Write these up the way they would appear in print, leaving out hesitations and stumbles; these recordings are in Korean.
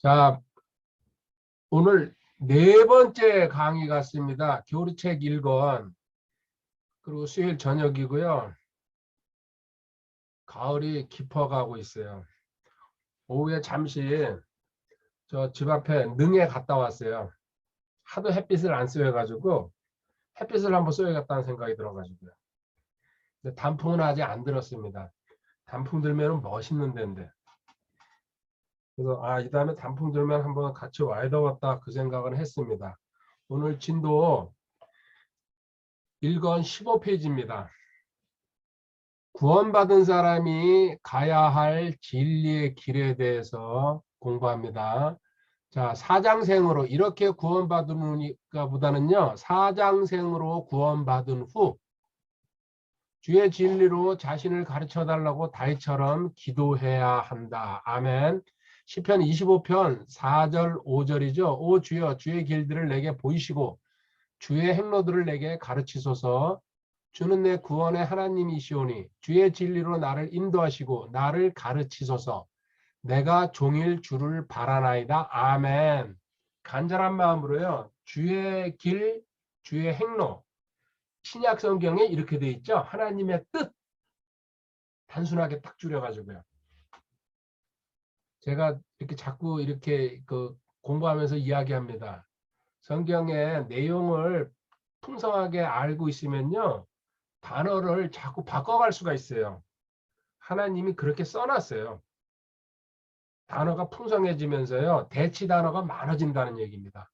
자, 오늘 네 번째 강의 같습니다. 교리책 1권, 그리고 수요일 저녁이고요. 가을이 깊어가고 있어요. 오후에 잠시 저 집 앞에 능에 갔다 왔어요. 하도 햇빛을 안 쐬가지고 햇빛을 한번 쐬야겠다는 생각이 들어가지고요. 근데 단풍은 아직 안 들었습니다. 단풍 들면 멋있는 데인데. 그래서 이 다음에 단풍 들면 한번 같이 와야 되겠다 그 생각을 했습니다. 오늘 진도 1권 15페이지입니다. 구원받은 사람이 가야 할 진리의 길에 대해서 공부합니다. 자, 사장생으로 이렇게 구원받으니까 보다는요, 사장생으로 구원받은 후 주의 진리로 자신을 가르쳐 달라고 다윗처럼 기도해야 한다. 아멘. 시편 25편 4절 5절이죠. 오 주여, 주의 길들을 내게 보이시고 주의 행로들을 내게 가르치소서. 주는 내 구원의 하나님이시오니 주의 진리로 나를 인도하시고 나를 가르치소서. 내가 종일 주를 바라나이다. 아멘. 간절한 마음으로요. 주의 길, 주의 행로. 신약 성경에 이렇게 돼 있죠. 하나님의 뜻. 단순하게 딱 줄여가지고요. 제가 이렇게 자꾸 이렇게 공부하면서 이야기합니다. 성경의 내용을 풍성하게 알고 있으면요. 단어를 자꾸 바꿔갈 수가 있어요. 하나님이 그렇게 써놨어요. 단어가 풍성해지면서요. 대치 단어가 많아진다는 얘기입니다.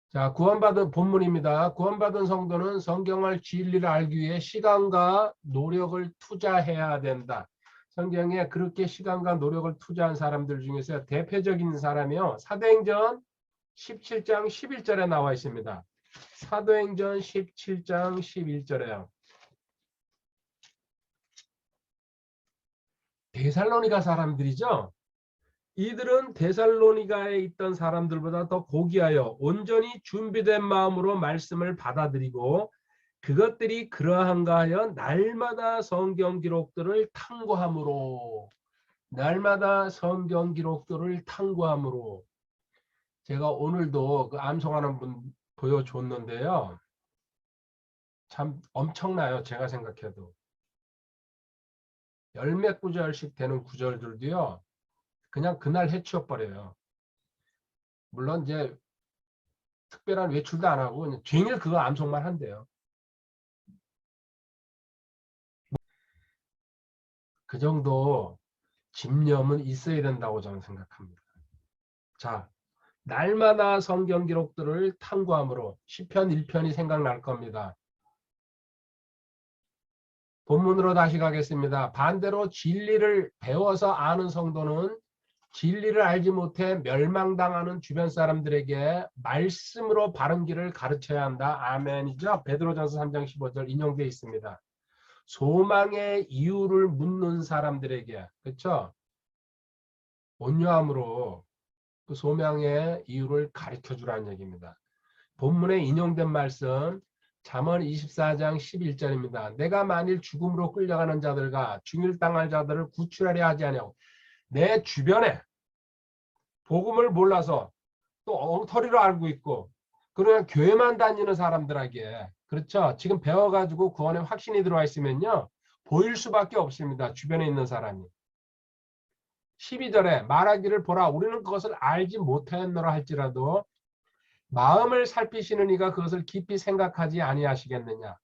자, 구원받은 본문입니다. 구원받은 성도는 성경을 진리를 알기 위해 시간과 노력을 투자해야 된다. 성경에 그렇게 시간과 노력을 투자한 사람들 중에서 대표적인 사람이요. 사도행전 17장 11절에 나와 있습니다. 사도행전 17장 11절에요. 데살로니가 사람들이죠. 이들은 데살로니가에 있던 사람들보다 더 고귀하여 온전히 준비된 마음으로 말씀을 받아들이고 그것들이 그러한가 하여 날마다 성경 기록들을 탐구함으로 제가 오늘도 그 암송하는 분 보여줬는데요. 참 엄청나요. 제가 생각해도. 열몇 구절씩 되는 구절들도요. 그냥 그날 해치워버려요. 물론 이제 특별한 외출도 안 하고 그냥 종일 그거 암송만 한대요. 그 정도 집념은 있어야 된다고 저는 생각합니다. 자, 날마다 성경 기록들을 탐구함으로 시편 1편이 생각날 겁니다. 본문으로 다시 가겠습니다. 반대로 진리를 배워서 아는 성도는 진리를 알지 못해 멸망당하는 주변 사람들에게 말씀으로 바른 길을 가르쳐야 한다. 아멘이죠. 베드로전서 3장 15절 인용되어 있습니다. 소망의 이유를 묻는 사람들에게, 그렇죠? 온유함으로 그 소망의 이유를 가르쳐 주라는 얘기입니다. 본문에 인용된 말씀 잠언 24장 11절입니다. 내가 만일 죽음으로 끌려가는 자들과 중일당할 자들을 구출하려 하지 아니하고 내 주변에 복음을 몰라서 또 엉터리로 알고 있고 그러면 교회만 다니는 사람들에게, 그렇죠? 지금 배워가지고 구원에 확신이 들어와 있으면요. 보일 수밖에 없습니다. 주변에 있는 사람이. 12절에 말하기를 보라 우리는 그것을 알지 못하였노라 할지라도 마음을 살피시는 이가 그것을 깊이 생각하지 아니하시겠느냐.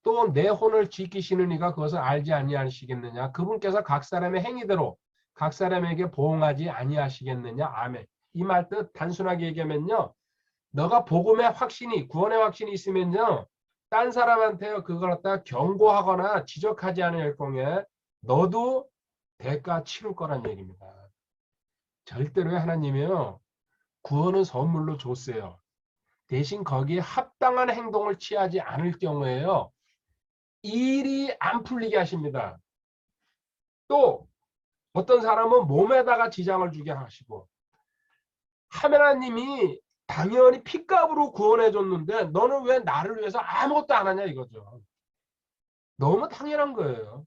또 내 혼을 지키시는 이가 그것을 알지 아니하시겠느냐. 그분께서 각 사람의 행위대로 각 사람에게 보응하지 아니하시겠느냐. 아멘. 이 말 뜻 단순하게 얘기하면요. 너가 복음의 확신이 구원의 확신이 있으면요. 딴 사람한테 그걸 갖다 경고하거나 지적하지 않을 경우에 너도 대가 치를 거란 얘기입니다. 절대로 하나님이요. 구원은 선물로 줬어요. 대신 거기에 합당한 행동을 취하지 않을 경우에요. 일이 안 풀리게 하십니다. 또 어떤 사람은 몸에다가 지장을 주게 하시고 하나님이 당연히 핏값으로 구원해 줬는데 너는 왜 나를 위해서 아무것도 안 하냐 이거죠. 너무 당연한 거예요.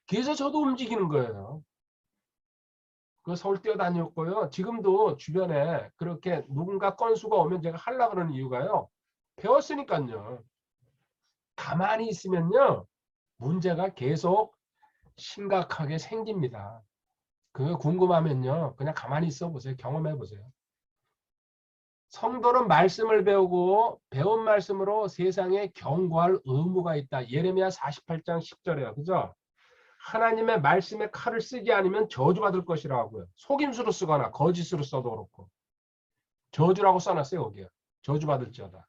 그래서 저도 움직이는 거예요. 그 서울 뛰어다녔고요. 지금도 주변에 그렇게 누군가 건수가 오면 제가 하려고 그러는 이유가요. 배웠으니까요. 가만히 있으면요. 문제가 계속 심각하게 생깁니다. 그거 궁금하면요. 그냥 가만히 있어 보세요. 경험해 보세요. 성도는 말씀을 배우고 배운 말씀으로 세상에 경고할 의무가 있다. 예레미야 48장 10절이에요. 그죠? 하나님의 말씀에 칼을 쓰지 않으면 저주받을 것이라고요. 속임수로 쓰거나 거짓으로 써도 그렇고. 저주라고 써놨어요. 여기에. 저주받을지어다.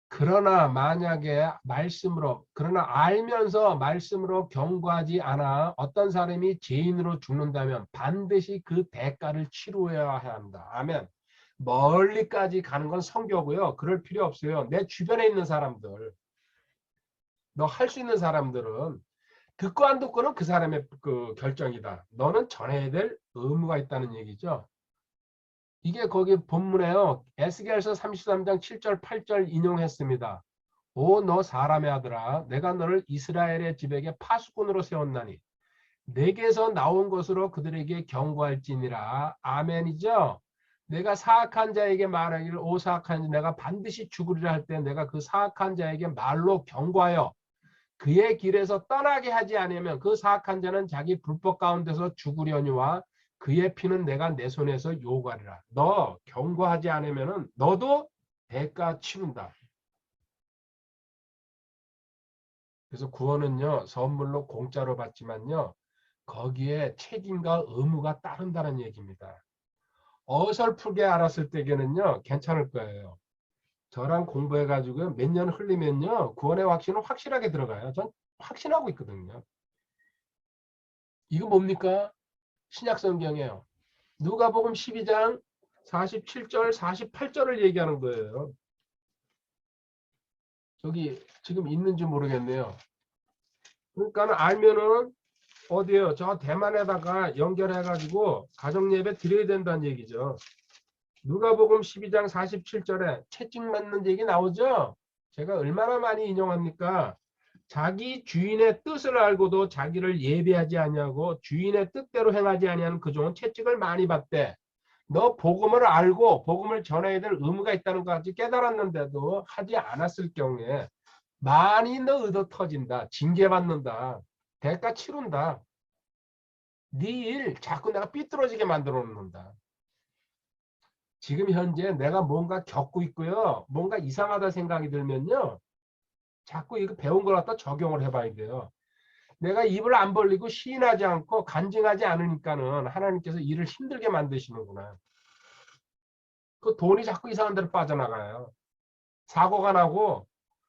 그러나 만약에 그러나 알면서 말씀으로 경고하지 않아 어떤 사람이 죄인으로 죽는다면 반드시 그 대가를 치루어야 한다. 아멘. 멀리까지 가는 건 성교고요. 그럴 필요 없어요. 내 주변에 있는 사람들, 너 할 수 있는 사람들은 듣고 안 듣고는 그 사람의 그 결정이다. 너는 전해야 될 의무가 있다는 얘기죠. 이게 거기 본문에요. 에스겔서 33장 7절 8절 인용했습니다. 오 너 사람의 아들아 내가 너를 이스라엘의 집에게 파수꾼으로 세웠나니 내게서 나온 것으로 그들에게 경고할지니라. 아멘이죠. 내가 사악한 자에게 말하기를 오 사악한 자 내가 반드시 죽으리라 할 때 내가 그 사악한 자에게 말로 경고하여 그의 길에서 떠나게 하지 않으면 그 사악한 자는 자기 불법 가운데서 죽으려니와 그의 피는 내가 내 손에서 요구하리라. 너 경고하지 않으면 너도 대가 치른다. 그래서 구원은요 선물로 공짜로 받지만요 거기에 책임과 의무가 따른다는 얘기입니다. 어설프게 알았을 때에는요 괜찮을 거예요. 저랑 공부해가지고 몇 년 흘리면요 구원의 확신은 확실하게 들어가요. 전 확신하고 있거든요. 이거 뭡니까? 신약성경이에요. 누가복음 12장 47절 48절을 얘기하는 거예요. 저기 지금 있는지 모르겠네요. 그러니까 알면은 어디에요? 저 대만에다가 연결해가지고 가정예배 드려야 된다는 얘기죠. 누가복음 12장 47절에 채찍 맞는 얘기 나오죠? 제가 얼마나 많이 인용합니까? 자기 주인의 뜻을 알고도 자기를 예배하지 아니하고 주인의 뜻대로 행하지 아니하는 그 종은 채찍을 많이 받대. 너 복음을 알고 복음을 전해야 될 의무가 있다는 것까지 깨달았는데도 하지 않았을 경우에 많이 너 의도 터진다. 징계받는다. 대가 치른다. 네 일 자꾸 내가 삐뚤어지게 만들어 놓는다. 지금 현재 내가 뭔가 겪고 있고요. 뭔가 이상하다 생각이 들면요. 자꾸 이거 배운 걸 갖다 적용을 해봐야 돼요. 내가 입을 안 벌리고 시인하지 않고 간증하지 않으니까는 하나님께서 일을 힘들게 만드시는구나. 그 돈이 자꾸 이상한 데로 빠져나가요. 사고가 나고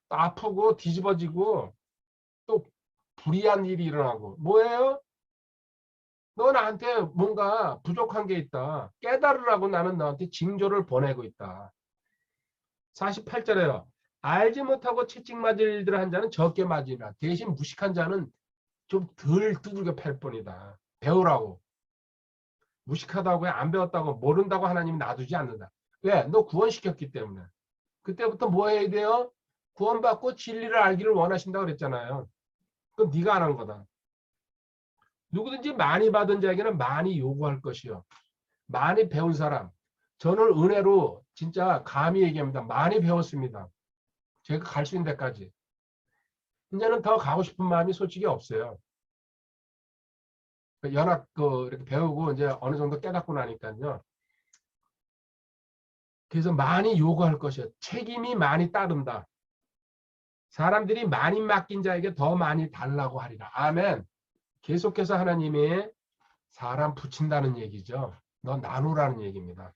또 아프고 뒤집어지고 또 불의한 일이 일어나고 뭐예요? 너 나한테 뭔가 부족한 게 있다. 깨달으라고 나는 너한테 징조를 보내고 있다. 48절에요. 알지 못하고 채찍 맞을 일들을 한 자는 적게 맞으리라. 대신 무식한 자는 좀 덜 두들겨 팰 뿐이다. 배우라고. 무식하다고 안 배웠다고 모른다고 하나님이 놔두지 않는다. 왜? 너 구원시켰기 때문에. 그때부터 뭐 해야 돼요? 구원받고 진리를 알기를 원하신다고 그랬잖아요. 그럼 네가 안 한 거다. 누구든지 많이 받은 자에게는 많이 요구할 것이요. 많이 배운 사람. 저는 은혜로 진짜 감히 얘기합니다. 많이 배웠습니다. 제가 갈 수 있는 데까지. 이제는 더 가고 싶은 마음이 솔직히 없어요. 연합 이렇게 배우고 이제 어느 정도 깨닫고 나니까요. 그래서 많이 요구할 것이요. 책임이 많이 따른다. 사람들이 많이 맡긴 자에게 더 많이 달라고 하리라. 아멘. 계속해서 하나님이 사람 붙인다는 얘기죠. 너 나누라는 얘기입니다.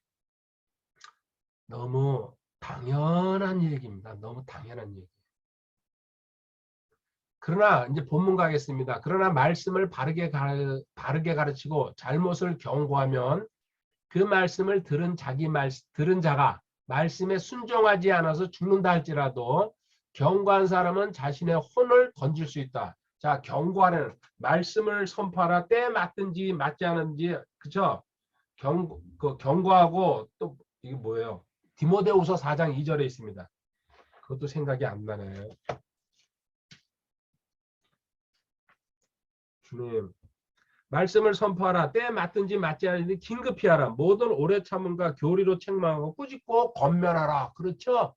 너무 당연한 얘기입니다. 너무 당연한 얘기. 그러나 이제 본문 가겠습니다. 그러나 말씀을 바르게 가르치고 잘못을 경고하면 그 말씀을 들은 자가 말씀에 순종하지 않아서 죽는다 할지라도 경고한 사람은 자신의 혼을 건질 수 있다. 자, 경고하는 말씀을 선포하라. 때에 맞든지 맞지 않은지 그죠? 경고하고 또 이게 뭐예요? 디모데후서 4장 2절에 있습니다. 그것도 생각이 안 나네요. 주님. 말씀을 선포하라. 때에 맞든지 맞지 않든지 긴급히 하라. 모든 오래 참음과 교리로 책망하고 꾸짖고 권면하라. 그렇죠?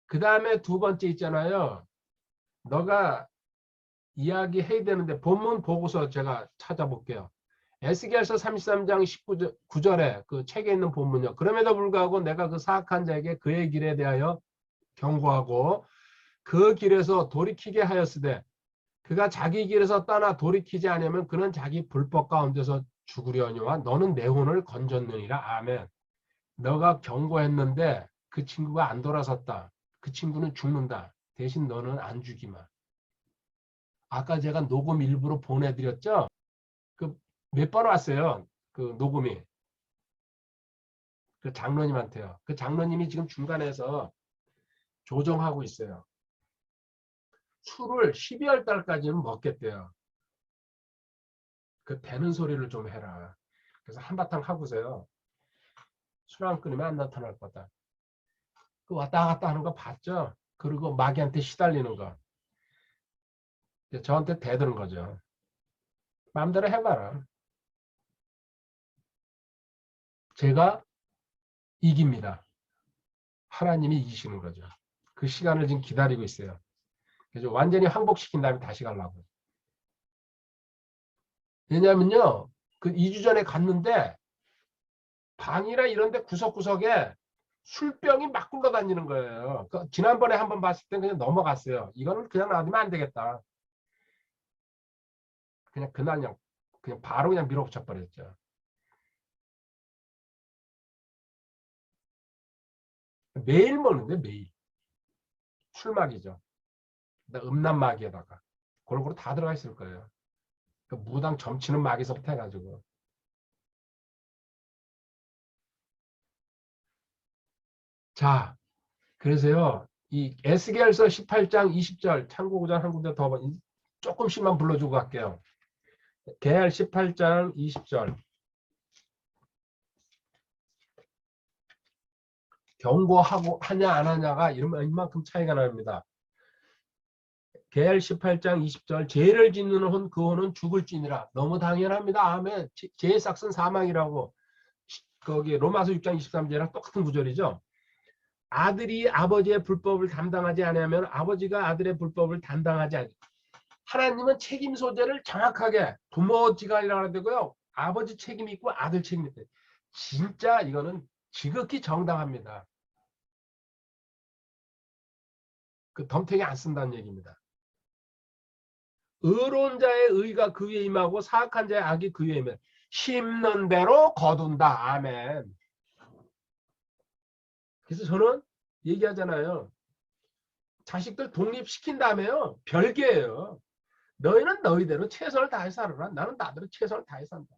그 다음에 두 번째 있잖아요. 너가 이야기해야 되는데 본문 보고서 제가 찾아볼게요. 에스겔서 33장 19절에 그 책에 있는 본문이요. 그럼에도 불구하고 내가 그 사악한 자에게 그의 길에 대하여 경고하고 그 길에서 돌이키게 하였으되 그가 자기 길에서 떠나 돌이키지 않으면 그는 자기 불법 가운데서 죽으려니와 너는 내 혼을 건졌느니라. 아멘. 너가 경고했는데 그 친구가 안 돌아섰다. 그 친구는 죽는다. 대신 너는 안 죽이마. 아까 제가 녹음 일부러 보내드렸죠? 그 몇 번 왔어요. 그 녹음이. 그 장로님한테요. 그 장로님이 지금 중간에서 조정하고 있어요. 술을 12월 달까지는 먹겠대요. 그 되는 소리를 좀 해라. 그래서 한바탕 하고서요. 술 안 끊으면 안 나타날 거다. 그 왔다 갔다 하는 거 봤죠? 그리고 마귀한테 시달리는 거. 저한테 대드는 거죠. 마음대로 해봐라. 제가 이깁니다. 하나님이 이기시는 거죠. 그 시간을 지금 기다리고 있어요. 그래서 완전히 항복시킨 다음에 다시 가려고. 왜냐면요. 그 2주 전에 갔는데 방이나 이런 데 구석구석에 술병이 막 굴러다니는 거예요. 그 지난번에 한번 봤을 때 그냥 넘어갔어요. 이거는 그냥 놔두면 안 되겠다. 그냥 그냥 바로 그냥 밀어붙여 버렸죠. 매일 먹는데 매일. 술막이죠. 음란마귀에다가 골고루 다 들어가 있을 거예요. 그 무당 점치는 마귀서부터 해가지고. 자, 그래서요. 이 에스겔서 18장 20절 참고구절 한 군데 더 조금씩만 불러주고 갈게요. 계알 18장 20절. 경고하고 하냐 안 하냐가 이만큼 차이가 납니다. 계알 18장 20절 죄를 짓는 혼 그 혼은 죽을지니라. 너무 당연합니다. 아멘. 죄의 삭은 사망이라고. 거기 로마서 6장 23절이랑 똑같은 구절이죠. 아들이 아버지의 불법을 담당하지 않으면 아버지가 아들의 불법을 담당하지 않아요. 하나님은 책임 소재를 정확하게 부모지간이라고 해야 되고요. 아버지 책임이 있고 아들 책임이 있고. 진짜 이거는 지극히 정당합니다. 그 덤탱이 안 쓴다는 얘기입니다. 의로운 자의 의가 그 위에 임하고 사악한 자의 악이 그 위에 임해. 심는 대로 거둔다. 아멘. 그래서 저는 얘기하잖아요. 자식들 독립시킨 다음에요. 별개예요. 너희는 너희대로 최선을 다해서 살아라. 나는 나대로 최선을 다해서 산다.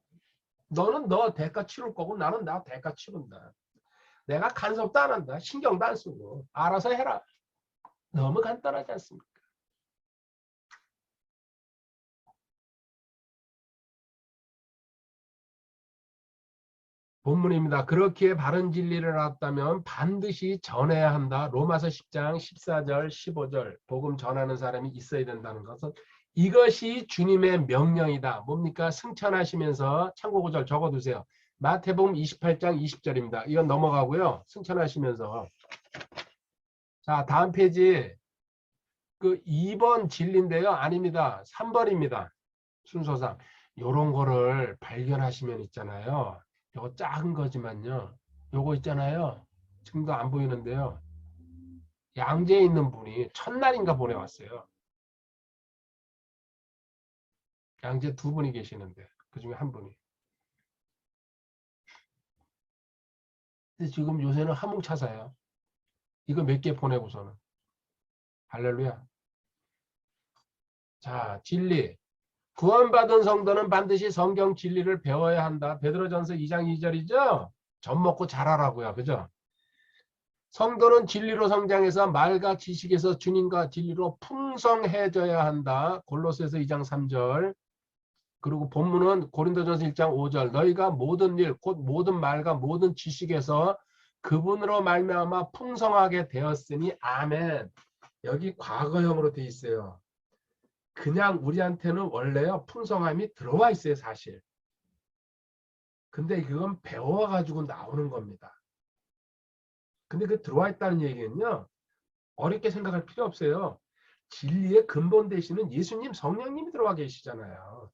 너는 너 대가 치를 거고 나는 나 대가 치른다. 내가 간섭도 안 한다. 신경도 안 쓰고 알아서 해라. 너무 간단하지 않습니까? 본문입니다. 그렇기에 바른 진리를 알았다면 반드시 전해야 한다. 로마서 10장 14절 15절 복음 전하는 사람이 있어야 된다는 것은 이것이 주님의 명령이다. 뭡니까? 승천하시면서 참고구절 적어두세요. 마태복음 28장 20절입니다. 이건 넘어가고요. 승천하시면서 자 다음 페이지 그 2번 진리인데요. 아닙니다. 3번입니다. 순서상 요런 거를 발견하시면 있잖아요. 요거 작은 거지만요. 요거 있잖아요. 지금도 안 보이는데요. 양재에 있는 분이 첫날인가 보내왔어요. 양재 두 분이 계시는데 그중에 한 분이. 근데 지금 요새는 화물차사예요. 이거 몇 개 보내고서는. 할렐루야. 자, 진리. 구원받은 성도는 반드시 성경 진리를 배워야 한다. 베드로전서 2장 2절이죠. 젖 먹고 자라라고요. 그죠? 성도는 진리로 성장해서 말과 지식에서 주님과 진리로 풍성해져야 한다. 골로새서 2장 3절. 그리고 본문은 고린도전서 1장 5절. 너희가 모든 일, 곧 모든 말과 모든 지식에서 그분으로 말미암아 풍성하게 되었으니 아멘. 여기 과거형으로 돼 있어요. 그냥 우리한테는 원래요 풍성함이 들어와 있어요 사실. 근데 그건 배워가지고 나오는 겁니다. 근데 그 들어와 있다는 얘기는요 어렵게 생각할 필요 없어요. 진리의 근본 되시는 예수님 성령님이 들어와 계시잖아요.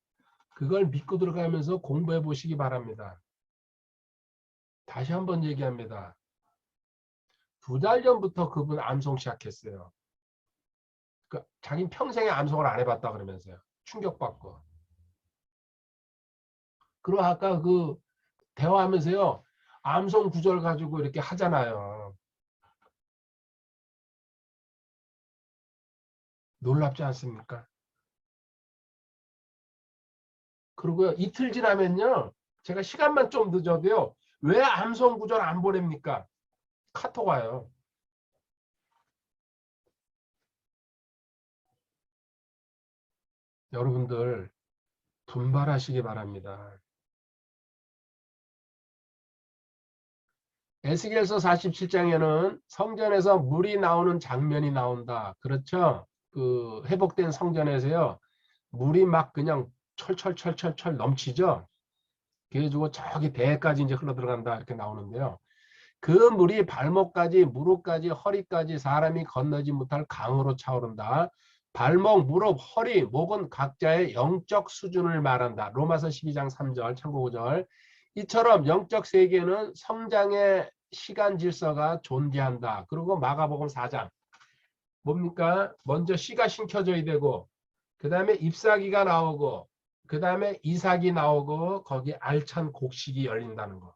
그걸 믿고 들어가면서 공부해 보시기 바랍니다. 다시 한번 얘기합니다. 2달 전부터 그분 암송 시작했어요. 자기는 평생에 암송을 안 해봤다 그러면서요. 충격받고. 그리고 아까 그 대화하면서요. 암송 구절 가지고 이렇게 하잖아요. 놀랍지 않습니까? 그리고요. 이틀 지나면요. 제가 시간만 좀 늦어도요. 왜 암송 구절 안 보냅니까? 카톡 와요. 여러분들 분발하시기 바랍니다. 에스겔서 47장에는 성전에서 물이 나오는 장면이 나온다. 그렇죠? 그 회복된 성전에서요. 물이 막 그냥 철철철철철 넘치죠. 그래가지고 저기 대까지 이제 흘러 들어간다 이렇게 나오는데요. 그 물이 발목까지 무릎까지 허리까지 사람이 건너지 못할 강으로 차오른다. 발목, 무릎, 허리, 목은 각자의 영적 수준을 말한다. 로마서 12장 3절 참고 5절. 이처럼 영적 세계는 성장의 시간 질서가 존재한다. 그리고 마가복음 4장 뭡니까? 먼저 씨가 심겨져야 되고 그 다음에 잎사귀가 나오고 그 다음에 이삭이 나오고 거기 알찬 곡식이 열린다는 거.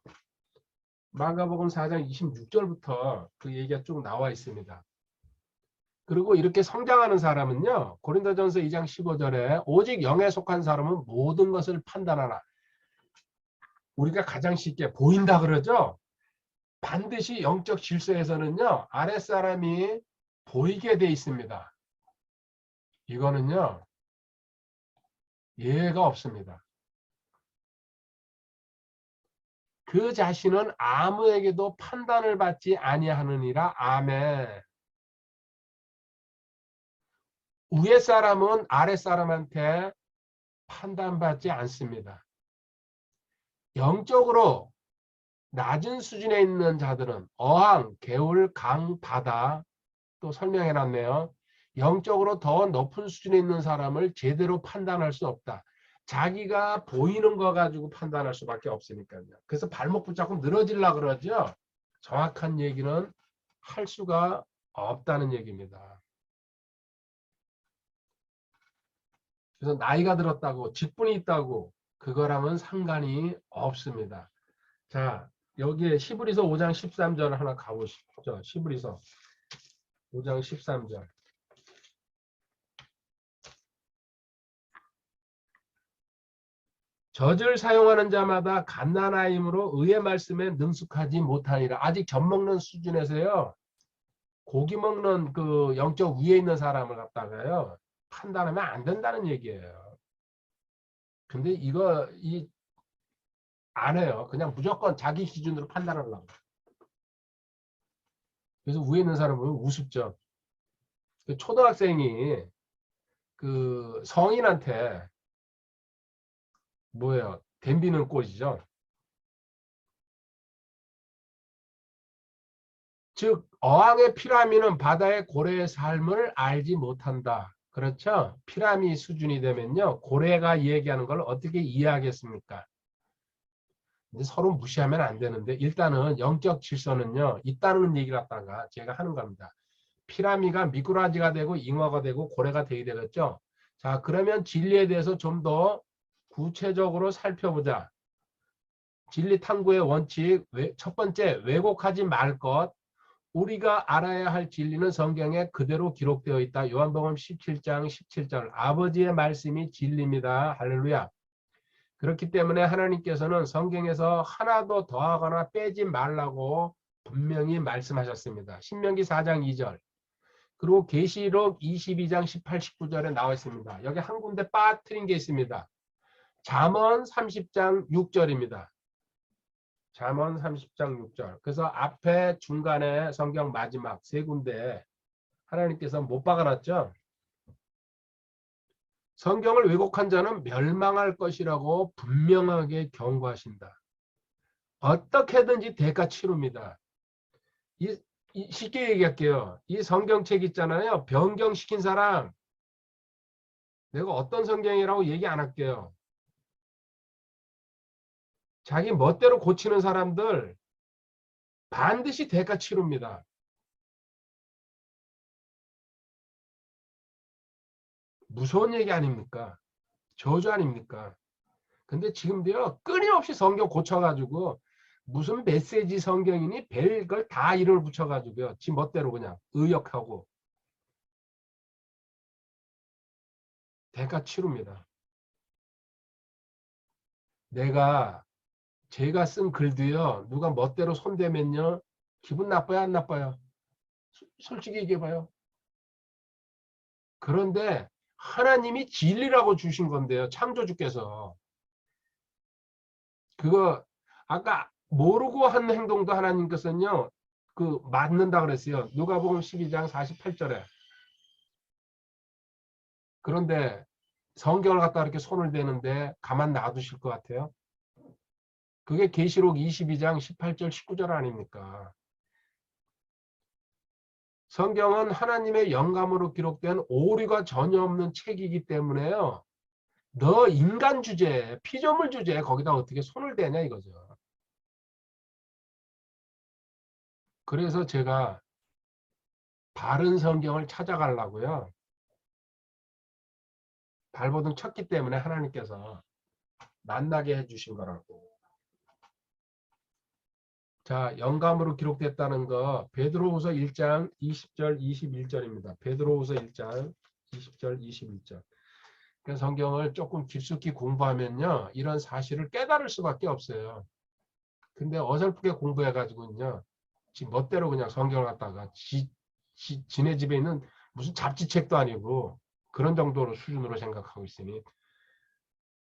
마가복음 4장 26절부터 그 얘기가 쭉 나와 있습니다. 그리고 이렇게 성장하는 사람은요. 고린도전서 2장 15절에 오직 영에 속한 사람은 모든 것을 판단하라. 우리가 가장 쉽게 보인다 그러죠. 반드시 영적 질서에서는요. 아랫사람이 보이게 돼 있습니다. 이거는요. 예외가 없습니다. 그 자신은 아무에게도 판단을 받지 아니하느니라. 아멘. 위에 사람은 아랫 사람한테 판단받지 않습니다. 영적으로 낮은 수준에 있는 자들은 어항, 개울, 강, 바다 또 설명해 놨네요. 영적으로 더 높은 수준에 있는 사람을 제대로 판단할 수 없다. 자기가 보이는 거 가지고 판단할 수밖에 없으니까요. 그래서 발목 붙잡고 늘어지려고 그러죠. 정확한 얘기는 할 수가 없다는 얘기입니다. 그래서 나이가 들었다고 직분이 있다고 그거랑은 상관이 없습니다. 자, 여기에 히브리서 5장 13절 하나 가보시죠. 히브리서 5장 13절. 젖을 사용하는 자마다 갓난아임으로 의의 말씀에 능숙하지 못하니라. 아직 젖 먹는 수준에서요. 고기 먹는 그 영적 위에 있는 사람을 갖다가요. 판단하면 안 된다는 얘기예요. 근데 이거 안 해요. 그냥 무조건 자기 기준으로 판단하려고. 그래서 위에 있는 사람은 우습죠. 그 초등학생이 그 성인한테 뭐예요? 댐비는 꼴이죠. 즉 어항의 피라미는 바다의 고래의 삶을 알지 못한다. 그렇죠? 피라미 수준이 되면요. 고래가 얘기하는 걸 어떻게 이해하겠습니까? 근데 서로 무시하면 안 되는데 일단은 영적 질서는요. 있다는 얘기 갖다가 제가 하는 겁니다. 피라미가 미꾸라지가 되고 잉어가 되고 고래가 되게 되겠죠. 자, 그러면 진리에 대해서 좀 더 구체적으로 살펴보자. 진리 탐구의 원칙, 첫 번째, 왜곡하지 말 것. 우리가 알아야 할 진리는 성경에 그대로 기록되어 있다. 요한복음 17장 17절. 아버지의 말씀이 진리입니다. 할렐루야. 그렇기 때문에 하나님께서는 성경에서 하나도 더하거나 빼지 말라고 분명히 말씀하셨습니다. 신명기 4장 2절. 그리고 계시록 22장 18, 19절에 나와 있습니다. 여기 한 군데 빠뜨린 게 있습니다. 잠언 30장 6절입니다. 잠언 30장 6절. 그래서 앞에 중간에 성경 마지막 세 군데 하나님께서 못 박아놨죠. 성경을 왜곡한 자는 멸망할 것이라고 분명하게 경고하신다. 어떻게든지 대가 치릅니다. 쉽게 얘기할게요. 이 성경책 있잖아요. 변경시킨 사람, 내가 어떤 성경이라고 얘기 안 할게요. 자기 멋대로 고치는 사람들 반드시 대가 치릅니다. 무서운 얘기 아닙니까? 저주 아닙니까? 근데 지금도요, 끊임없이 성경 고쳐가지고 무슨 메시지 성경이니 별걸 다 이름을 붙여가지고요, 지 멋대로 그냥 의역하고 대가 치릅니다. 제가 쓴 글도요, 누가 멋대로 손대면요, 기분 나빠요, 안 나빠요? 솔직히 얘기해봐요. 그런데 하나님이 진리라고 주신 건데요, 창조주께서. 그거 아까 모르고 한 행동도 하나님께서는요, 그 맞는다 그랬어요. 누가복음 12장 48절에. 그런데 성경을 갖다 이렇게 손을 대는데 가만 놔두실 것 같아요? 그게 계시록 22장 18절 19절 아닙니까? 성경은 하나님의 영감으로 기록된 오류가 전혀 없는 책이기 때문에요. 너 인간 주제에, 피조물 주제에 거기다 어떻게 손을 대냐 이거죠. 그래서 제가 바른 성경을 찾아가려고요. 발버둥 쳤기 때문에 하나님께서 만나게 해주신 거라고. 자, 영감으로 기록됐다는 거 베드로후서 1장 20절 21절입니다. 베드로후서 1장 20절 21절. 그래서 성경을 조금 깊숙이 공부하면요, 이런 사실을 깨달을 수밖에 없어요. 근데 어설프게 공부해가지고는요, 지 멋대로 그냥 성경을 갖다가 지네 집에 있는 무슨 잡지책도 아니고 그런 정도로 수준으로 생각하고 있으니,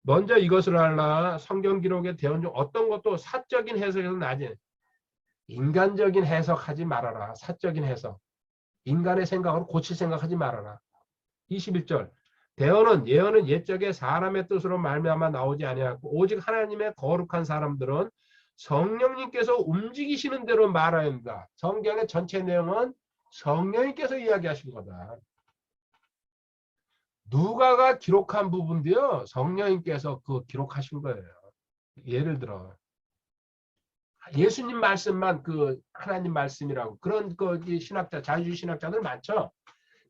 먼저 이것을 알라. 성경 기록의 대원 중 어떤 것도 사적인 해석에서 나지, 인간적인 해석하지 말아라. 사적인 해석, 인간의 생각으로 고칠 생각하지 말아라. 21절. 대언은 예언은 옛적에 사람의 뜻으로 말미암아 나오지 아니하고 오직 하나님의 거룩한 사람들은 성령님께서 움직이시는 대로 말해야 합니다. 성경의 전체 내용은 성령님께서 이야기하신 거다. 누가가 기록한 부분도요, 성령님께서 그 기록하신 거예요. 예를 들어 예수님 말씀만 그 하나님 말씀이라고, 그런 그 신학자, 자유주의 신학자들 많죠.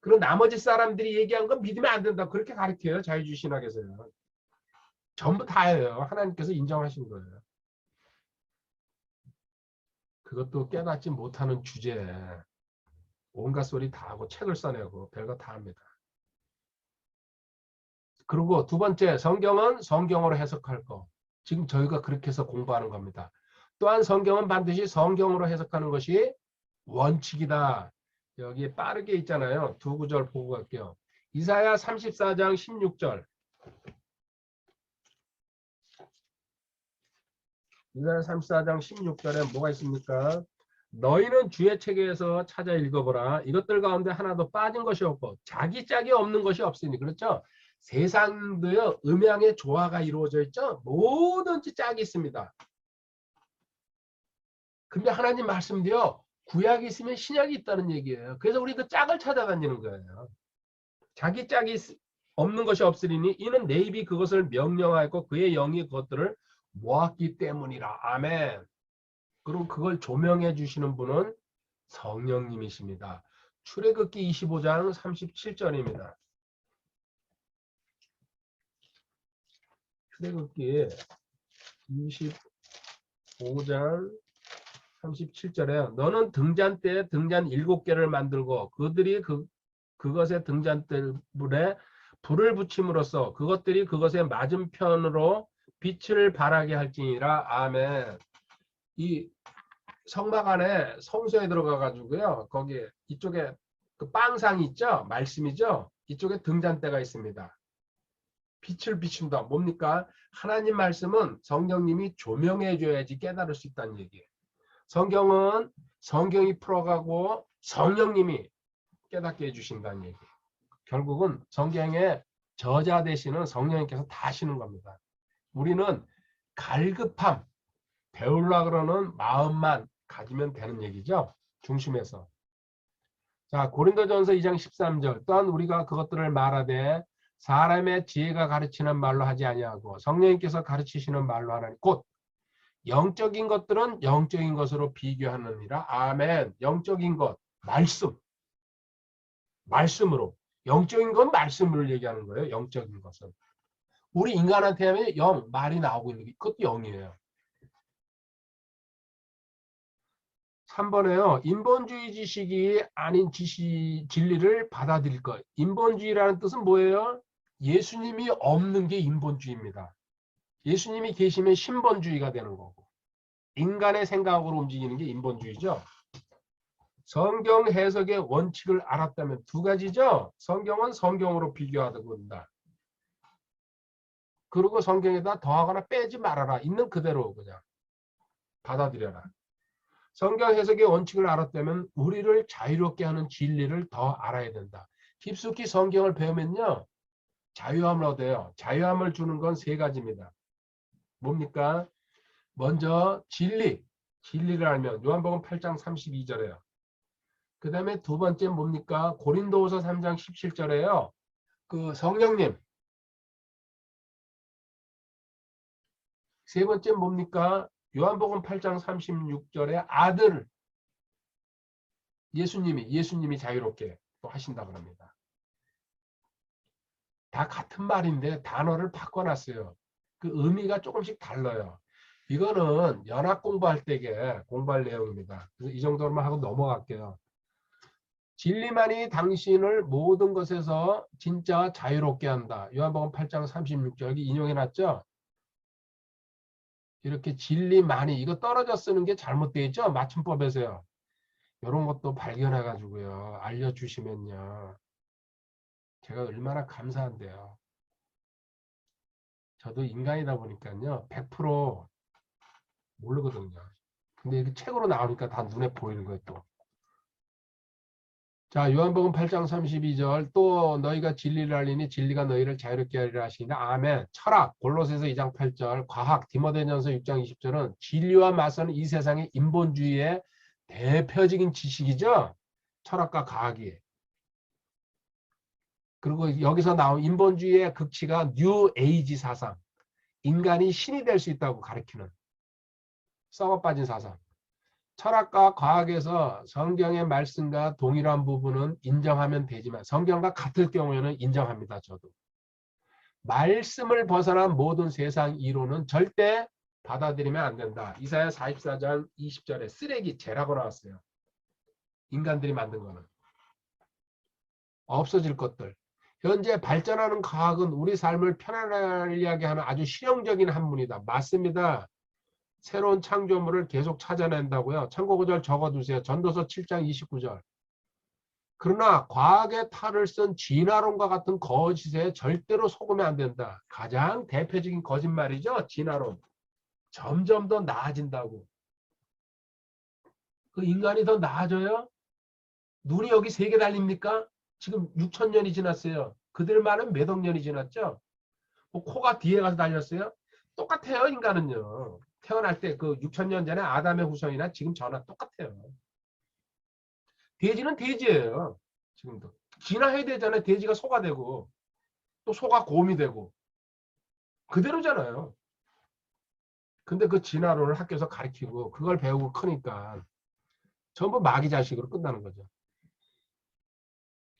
그런 나머지 사람들이 얘기한 건 믿으면 안 된다, 그렇게 가르쳐요. 자유주의 신학에서요. 전부 다예요. 하나님께서 인정하신 거예요. 그것도 깨닫지 못하는 주제에 온갖 소리 다 하고 책을 써내고 별거 다 합니다. 그리고 두 번째, 성경은 성경으로 해석할 거. 지금 저희가 그렇게 해서 공부하는 겁니다. 또한 성경은 반드시 성경으로 해석하는 것이 원칙이다. 여기 빠르게 있잖아요. 두 구절 보고 갈게요. 이사야 34장 16절. 이사야 34장 16절에 뭐가 있습니까? 너희는 주의 책에서 찾아 읽어보라. 이것들 가운데 하나도 빠진 것이 없고 자기 짝이 없는 것이 없으니. 그렇죠? 세상도요, 음양의 조화가 이루어져 있죠. 뭐든지 짝이 있습니다. 근데 하나님 말씀도요, 구약이 있으면 신약이 있다는 얘기예요. 그래서 우리 그 짝을 찾아다니는 거예요. 자기 짝이 없는 것이 없으리니 이는 내 입이 그것을 명령하였고 그의 영이 그것들을 모았기 때문이라. 아멘. 그리고 그걸 조명해 주시는 분은 성령님이십니다. 출애굽기 25장 37절입니다. 출애굽기 25장 37절에 너는 등잔대에 등잔 7개를 만들고 그들이 그것의 등잔대물에 불을 붙임으로써 그것들이 그것의 맞은편으로 빛을 발하게 할지니라. 아멘. 이 성막 안에 성소에 들어가 가지고요, 거기 이쪽에 그 빵상이 있죠, 말씀이죠. 이쪽에 등잔대가 있습니다. 빛을 비춘다. 뭡니까? 하나님 말씀은 성령님이 조명해 줘야지 깨달을 수 있다는 얘기예요. 성경은 성경이 풀어가고 성령님이 깨닫게 해주신다는 얘기예요. 결국은 성경에 저자 대신은 성령님께서 다 하시는 겁니다. 우리는 갈급함, 배우려고 그러는 마음만 가지면 되는 얘기죠. 중심에서. 자, 고린도전서 2장 13절. 또한 우리가 그것들을 말하되 사람의 지혜가 가르치는 말로 하지 아니하고 성령님께서 가르치시는 말로 하나니 곧 영적인 것들은 영적인 것으로 비교하느니라. 아멘. 영적인 것, 말씀. 말씀으로. 영적인 건 말씀을 얘기하는 거예요. 영적인 것은. 우리 인간한테 하면 영, 말이 나오고 있는 게 그것도 영이에요. 3번에요. 인본주의 지식이 아닌 진리를 받아들일 것. 인본주의라는 뜻은 뭐예요? 예수님이 없는 게 인본주의입니다. 예수님이 계시면 신본주의가 되는 거고. 인간의 생각으로 움직이는 게 인본주의죠. 성경 해석의 원칙을 알았다면 두 가지죠. 성경은 성경으로 비교하다 본다. 그리고 성경에다 더하거나 빼지 말아라. 있는 그대로 그냥 받아들여라. 성경 해석의 원칙을 알았다면 우리를 자유롭게 하는 진리를 더 알아야 된다. 깊숙이 성경을 배우면요. 자유함을 얻어요. 자유함을 주는 건 세 가지입니다. 뭡니까? 먼저 진리. 진리를 알면 요한복음 8장 32절에요. 그 다음에 두 번째 뭡니까? 고린도후서 3장 17절에요. 그 성령님. 세 번째 뭡니까? 요한복음 8장 36절에 아들. 예수님이 자유롭게 또 하신다고 합니다. 다 같은 말인데 단어를 바꿔놨어요. 그 의미가 조금씩 달라요. 이거는 연합 공부할 때게 공부할 내용입니다. 그래서 이 정도로만 하고 넘어갈게요. 진리만이 당신을 모든 것에서 진짜 자유롭게 한다. 요한복음 8장 36절 여기 인용해놨죠. 이렇게 진리만이 이거 떨어져 쓰는 게 잘못되어 있죠. 맞춤법에서요. 이런 것도 발견해가지고요. 알려주시면요. 제가 얼마나 감사한데요. 저도 인간이다 보니까요. 100% 모르거든요. 근데 이게 책으로 나오니까 다 눈에 보이는 거예요, 또. 자, 요한복음 8장 32절 또 너희가 진리를 알리니 진리가 너희를 자유롭게 하리라 하시니라. 아멘. 철학 골로새서 2장 8절 과학 디모데전서 6장 20절은 진리와 맞서는 이 세상의 인본주의의 대표적인 지식이죠. 철학과 과학이. 그리고 여기서 나온 인본주의의 극치가 뉴 에이지 사상. 인간이 신이 될 수 있다고 가르치는 썩어 빠진 사상. 철학과 과학에서 성경의 말씀과 동일한 부분은 인정하면 되지만 성경과 같을 경우에는 인정합니다. 저도. 말씀을 벗어난 모든 세상 이론은 절대 받아들이면 안 된다. 이사야 44장 20절에 쓰레기죄라고 나왔어요. 인간들이 만든 거는. 없어질 것들. 현재 발전하는 과학은 우리 삶을 편안하게 하는 아주 실용적인 학문이다. 맞습니다. 새로운 창조물을 계속 찾아낸다고요. 참고구절 적어두세요. 전도서 7장 29절. 그러나 과학의 탈을 쓴 진화론과 같은 거짓에 절대로 속으면 안 된다. 가장 대표적인 거짓말이죠. 진화론. 점점 더 나아진다고. 그 인간이 더 나아져요? 눈이 여기 3개 달립니까? 지금 6,000년이 지났어요. 그들 말은 몇 억 년이 지났죠? 뭐 코가 뒤에 가서 달렸어요? 똑같아요, 인간은요. 태어날 때 그 6,000년 전에 아담의 후손이나 지금 저나 똑같아요. 돼지는 돼지예요. 지금도. 진화해야 되잖아요. 돼지가 소가 되고 또 소가 곰이 되고 그대로잖아요. 근데 그 진화론을 학교에서 가르치고 그걸 배우고 크니까 전부 마귀 자식으로 끝나는 거죠.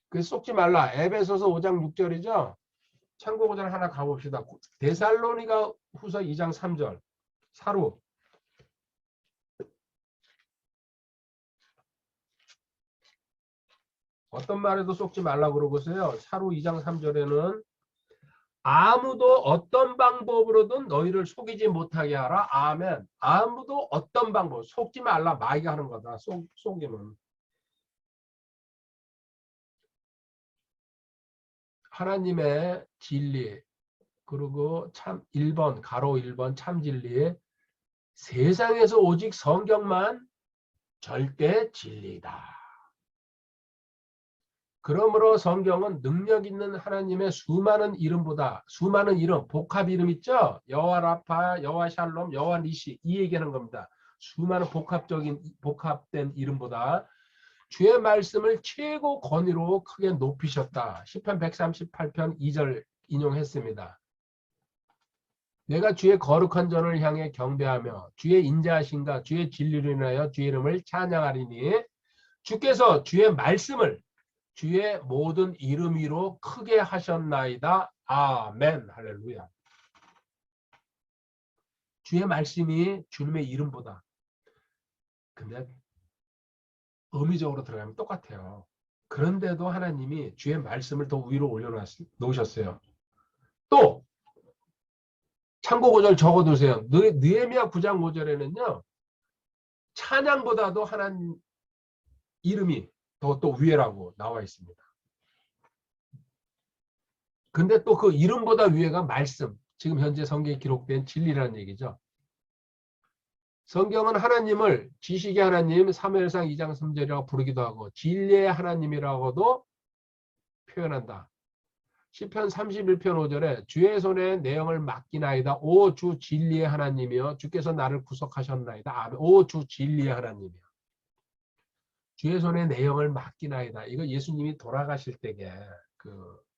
그래서 속지 말라. 에베소서 5장 6절이죠. 참고구절 하나 가봅시다. 데살로니가 후서 2장 3절. 사루. 어떤 말에도 속지 말라고 그러고서요. 사루 2장 3절에는 아무도 어떤 방법으로든 너희를 속이지 못하게 하라. 아멘. 아무도 어떤 방법. 속지 말라. 마귀가 하는 거다. 속이면. 하나님의 진리. 그리고 참 1번 가로 1번 참 진리. 세상에서 오직 성경만 절대 진리다. 그러므로 성경은 능력 있는 하나님의 수많은 이름보다 수많은 이름, 복합 이름 있죠? 여호와 라파, 여호와 샬롬, 여호와 니시 이 얘기하는 겁니다. 수많은 복합된 이름보다 주의 말씀을 최고 권위로 크게 높이셨다. 시편 138편 2절 인용했습니다. 내가 주의 거룩한 전을 향해 경배하며 주의 인자하신가 주의 진리로 인하여 주의 이름을 찬양하리니 주께서 주의 말씀을 주의 모든 이름 위로 크게 하셨나이다. 아멘. 할렐루야. 주의 말씀이 주님의 이름보다 근데 의미적으로 들어가면 똑같아요. 그런데도 하나님이 주의 말씀을 더 위로 올려놓으셨어요. 또 참고 구절 적어두세요. 느헤미야 9장 5절에는요. 찬양보다도 하나님 이름이 또 위에라고 나와 있습니다. 근데 또 그 이름보다 위에가 말씀. 지금 현재 성경에 기록된 진리라는 얘기죠. 성경은 하나님을 지식의 하나님, 사무엘상 2장 3절이라고 부르기도 하고 진리의 하나님이라고도 표현한다. 시편 31편 5절에 주의 손에 내영을 맡기나이다. 오 주 진리의 하나님이여 주께서 나를 구속하셨나이다. 아멘. 오 주 진리의 하나님이여. 주의 손에 내영을 맡기나이다. 이거 예수님이 돌아가실 때에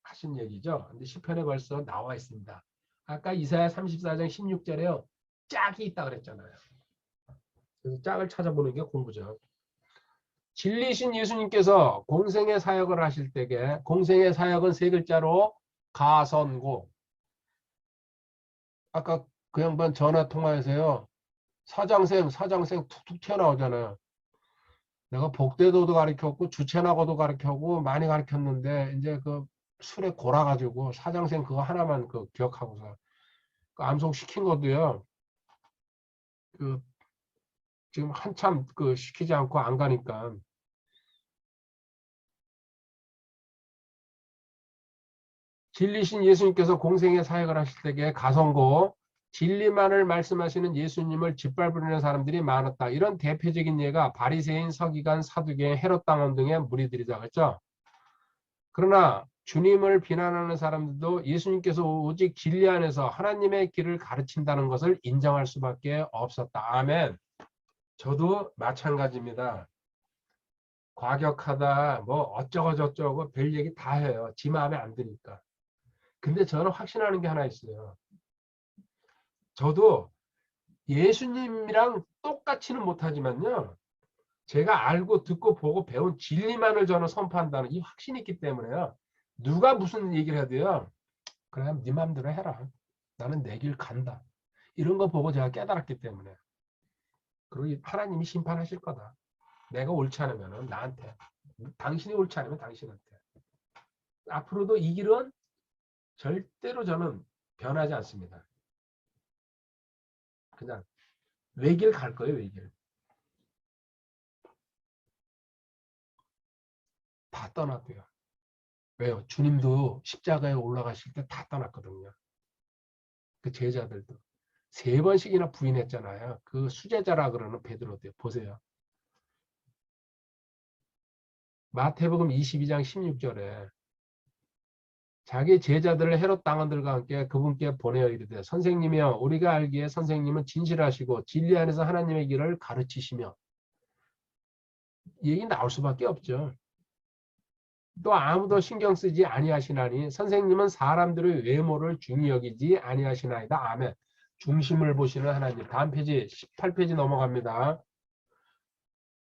하신 얘기죠. 근데 시편에 벌써 나와 있습니다. 아까 이사야 34장 16절에요. 짝이 있다 그랬잖아요. 그래서 짝을 찾아보는 게 공부죠. 진리신 예수님께서 공생의 사역을 하실 때에 공생의 사역은 세 글자로 가선고. 아까 그 양반 전화 통화에서요. 사장생 툭툭 튀어나오잖아요. 내가 복대도도 가르쳤고 주체나고도 가르쳤고 많이 가르쳤는데 이제 그 술에 골아가지고 사장생 그거 하나만 기억하고서 암송시킨 것도요. 지금 한참 시키지 않고 안 가니까 진리신 예수님께서 공생의 사역을 하실 때에 가성고 진리만을 말씀하시는 예수님을 짓밟으려는 사람들이 많았다. 이런 대표적인 예가 바리새인, 서기관, 사두개, 헤롯 당원 등의 무리들이다 그랬죠. 그러나 주님을 비난하는 사람들도 예수님께서 오직 진리 안에서 하나님의 길을 가르친다는 것을 인정할 수밖에 없었다. 아멘. 저도 마찬가지입니다. 과격하다, 뭐 어쩌고저쩌고 별 얘기 다 해요. 지 마음에 안 드니까. 근데 저는 확신하는 게 하나 있어요. 저도 예수님이랑 똑같이는 못하지만요. 제가 알고 듣고 보고 배운 진리만을 저는 선포한다는 이 확신이 있기 때문에요. 누가 무슨 얘기를 해도요. 그래, 네 맘대로 해라. 나는 내 길 간다. 이런 거 보고 제가 깨달았기 때문에. 그리고 하나님이 심판하실 거다. 내가 옳지 않으면 나한테. 당신이 옳지 않으면 당신한테. 앞으로도 이 길은 절대로 저는 변하지 않습니다. 그냥 외길 갈 거예요, 외길. 다 떠났고요. 왜요? 주님도 십자가에 올라가실 때 다 떠났거든요. 그 제자들도. 3번씩이나 부인했잖아요. 그 수제자라 그러는 베드로도 보세요. 마태복음 22장 16절에 자기 제자들을 헤롯 당원들과 함께 그분께 보내어 이르되 선생님이여 우리가 알기에 선생님은 진실하시고 진리 안에서 하나님의 길을 가르치시며 얘기 나올 수밖에 없죠. 또 아무도 신경 쓰지 아니하시나니 선생님은 사람들의 외모를 중히 여기지 아니하시나이다. 아멘. 중심을 보시는 하나님. 다음 페이지 18페이지 넘어갑니다.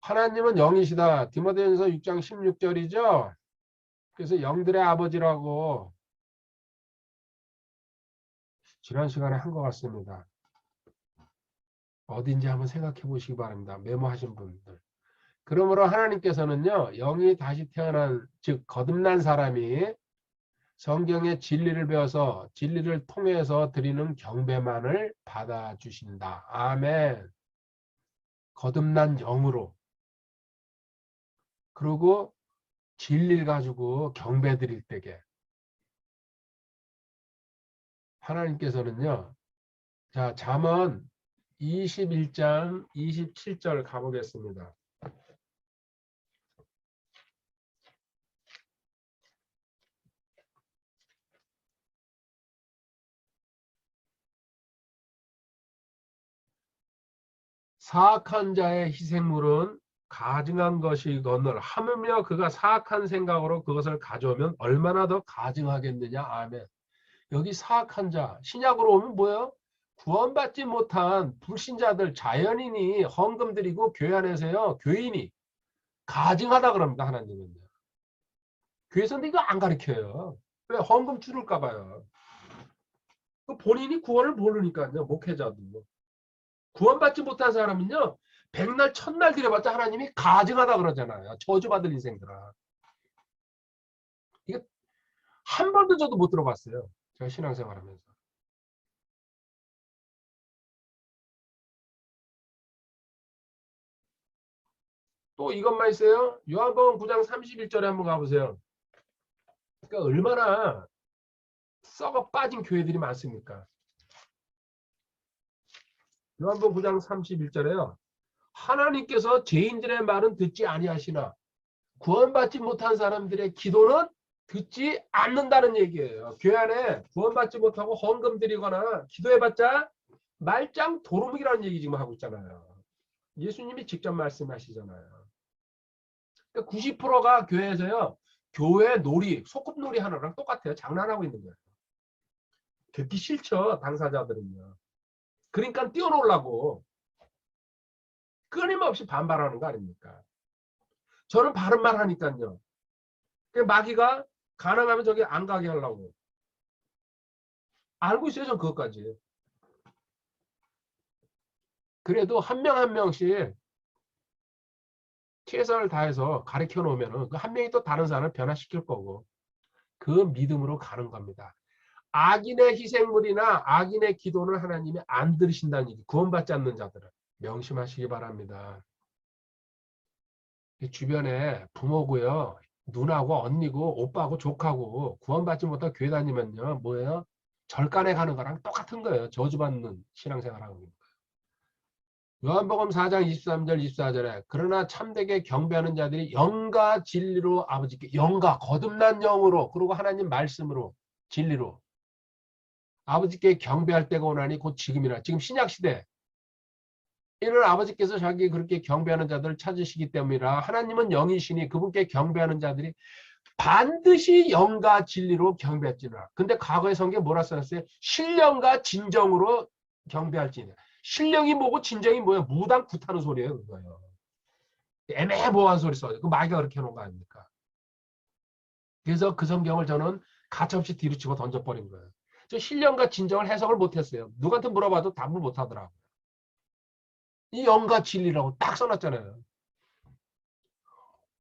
하나님은 영이시다. 디모데전서 6장 16절이죠. 그래서 영들의 아버지라고 지난 시간에 한 것 같습니다. 어딘지 한번 생각해 보시기 바랍니다. 메모하신 분들. 그러므로 하나님께서는요. 영이 다시 태어난 즉 거듭난 사람이 성경의 진리를 배워서 진리를 통해서 드리는 경배만을 받아주신다. 아멘. 거듭난 영으로. 그리고 진리를 가지고 경배 드릴 때에 하나님께서는요. 자, 잠언 21장 27절 가보겠습니다. 사악한 자의 희생물은 가증한 것이거늘 하물며 그가 사악한 생각으로 그것을 가져오면 얼마나 더 가증하겠느냐. 아멘. 여기 사악한 자, 신약으로 오면 뭐예요? 구원받지 못한 불신자들, 자연인이 헌금 드리고 교회 안에서요, 교인이 가증하다 그럽니다. 하나님은요. 교회에서는 이거 안 가르쳐요. 왜? 헌금 줄을까 봐요. 본인이 구원을 모르니까요. 목회자도. 구원받지 못한 사람은요. 백날 천날 드려봤자 하나님이 가증하다 그러잖아요. 저주받을 인생들아. 이거 한 번도 저도 못 들어봤어요. 제가 신앙생활하면서. 또 이것만 있어요. 요한복음 9장 31절에 한번 가보세요. 그러니까 얼마나 썩어 빠진 교회들이 많습니까? 요한복음 9장 31절에요. 하나님께서 죄인들의 말은 듣지 아니하시나 구원받지 못한 사람들의 기도는 듣지 않는다는 얘기예요. 교회 안에 구원받지 못하고 헌금 드리거나 기도해봤자 말짱 도루묵이라는 얘기 지금 하고 있잖아요. 예수님이 직접 말씀하시잖아요. 그러니까 90%가 교회에서요. 교회 놀이, 소꿉놀이 하나랑 똑같아요. 장난하고 있는 거예요. 듣기 싫죠. 당사자들은요. 그러니까 뛰어놀라고 끊임없이 반발하는 거 아닙니까? 저는 바른 말 하니까요. 마귀가 가능하면 저기 안 가게 하려고. 알고 있어요. 전 그것까지. 그래도 한 명 한 명씩 최선을 다해서 가르쳐 놓으면 그 한 명이 또 다른 사람을 변화시킬 거고 그 믿음으로 가는 겁니다. 악인의 희생물이나 악인의 기도는 하나님이 안 들으신다는 얘기. 구원받지 않는 자들은 명심하시기 바랍니다. 주변에 부모고요. 누나고 언니고 오빠고 조카고 구원받지 못하고 교회 다니면요. 뭐예요? 절간에 가는 거랑 똑같은 거예요. 저주받는 신앙생활하는 겁니다. 요한복음 4장 23절 24절에 그러나 참되게 경배하는 자들이 영과 진리로 아버지께 영과 거듭난 영으로 그리고 하나님 말씀으로 진리로 아버지께 경배할 때가 오나니 곧 지금이라. 지금 신약시대 이는 아버지께서 자기 그렇게 경배하는 자들을 찾으시기 때문이라. 하나님은 영이시니 그분께 경배하는 자들이 반드시 영과 진리로 경배할지니라. 근데 과거의 성경에 뭐라 써놨어요? 신령과 진정으로 경배할지니라. 신령이 뭐고 진정이 뭐예요? 무당 굿하는 소리예요. 그거예요. 애매모호한 소리 써요. 그 마귀가 그렇게 해놓은 거 아닙니까? 그래서 그 성경을 저는 가차없이 뒤로 치고 던져버린 거예요. 저 신령과 진정을 해석을 못했어요. 누구한테 물어봐도 답을 못하더라고요. 이 영과 진리라고 딱 써놨잖아요.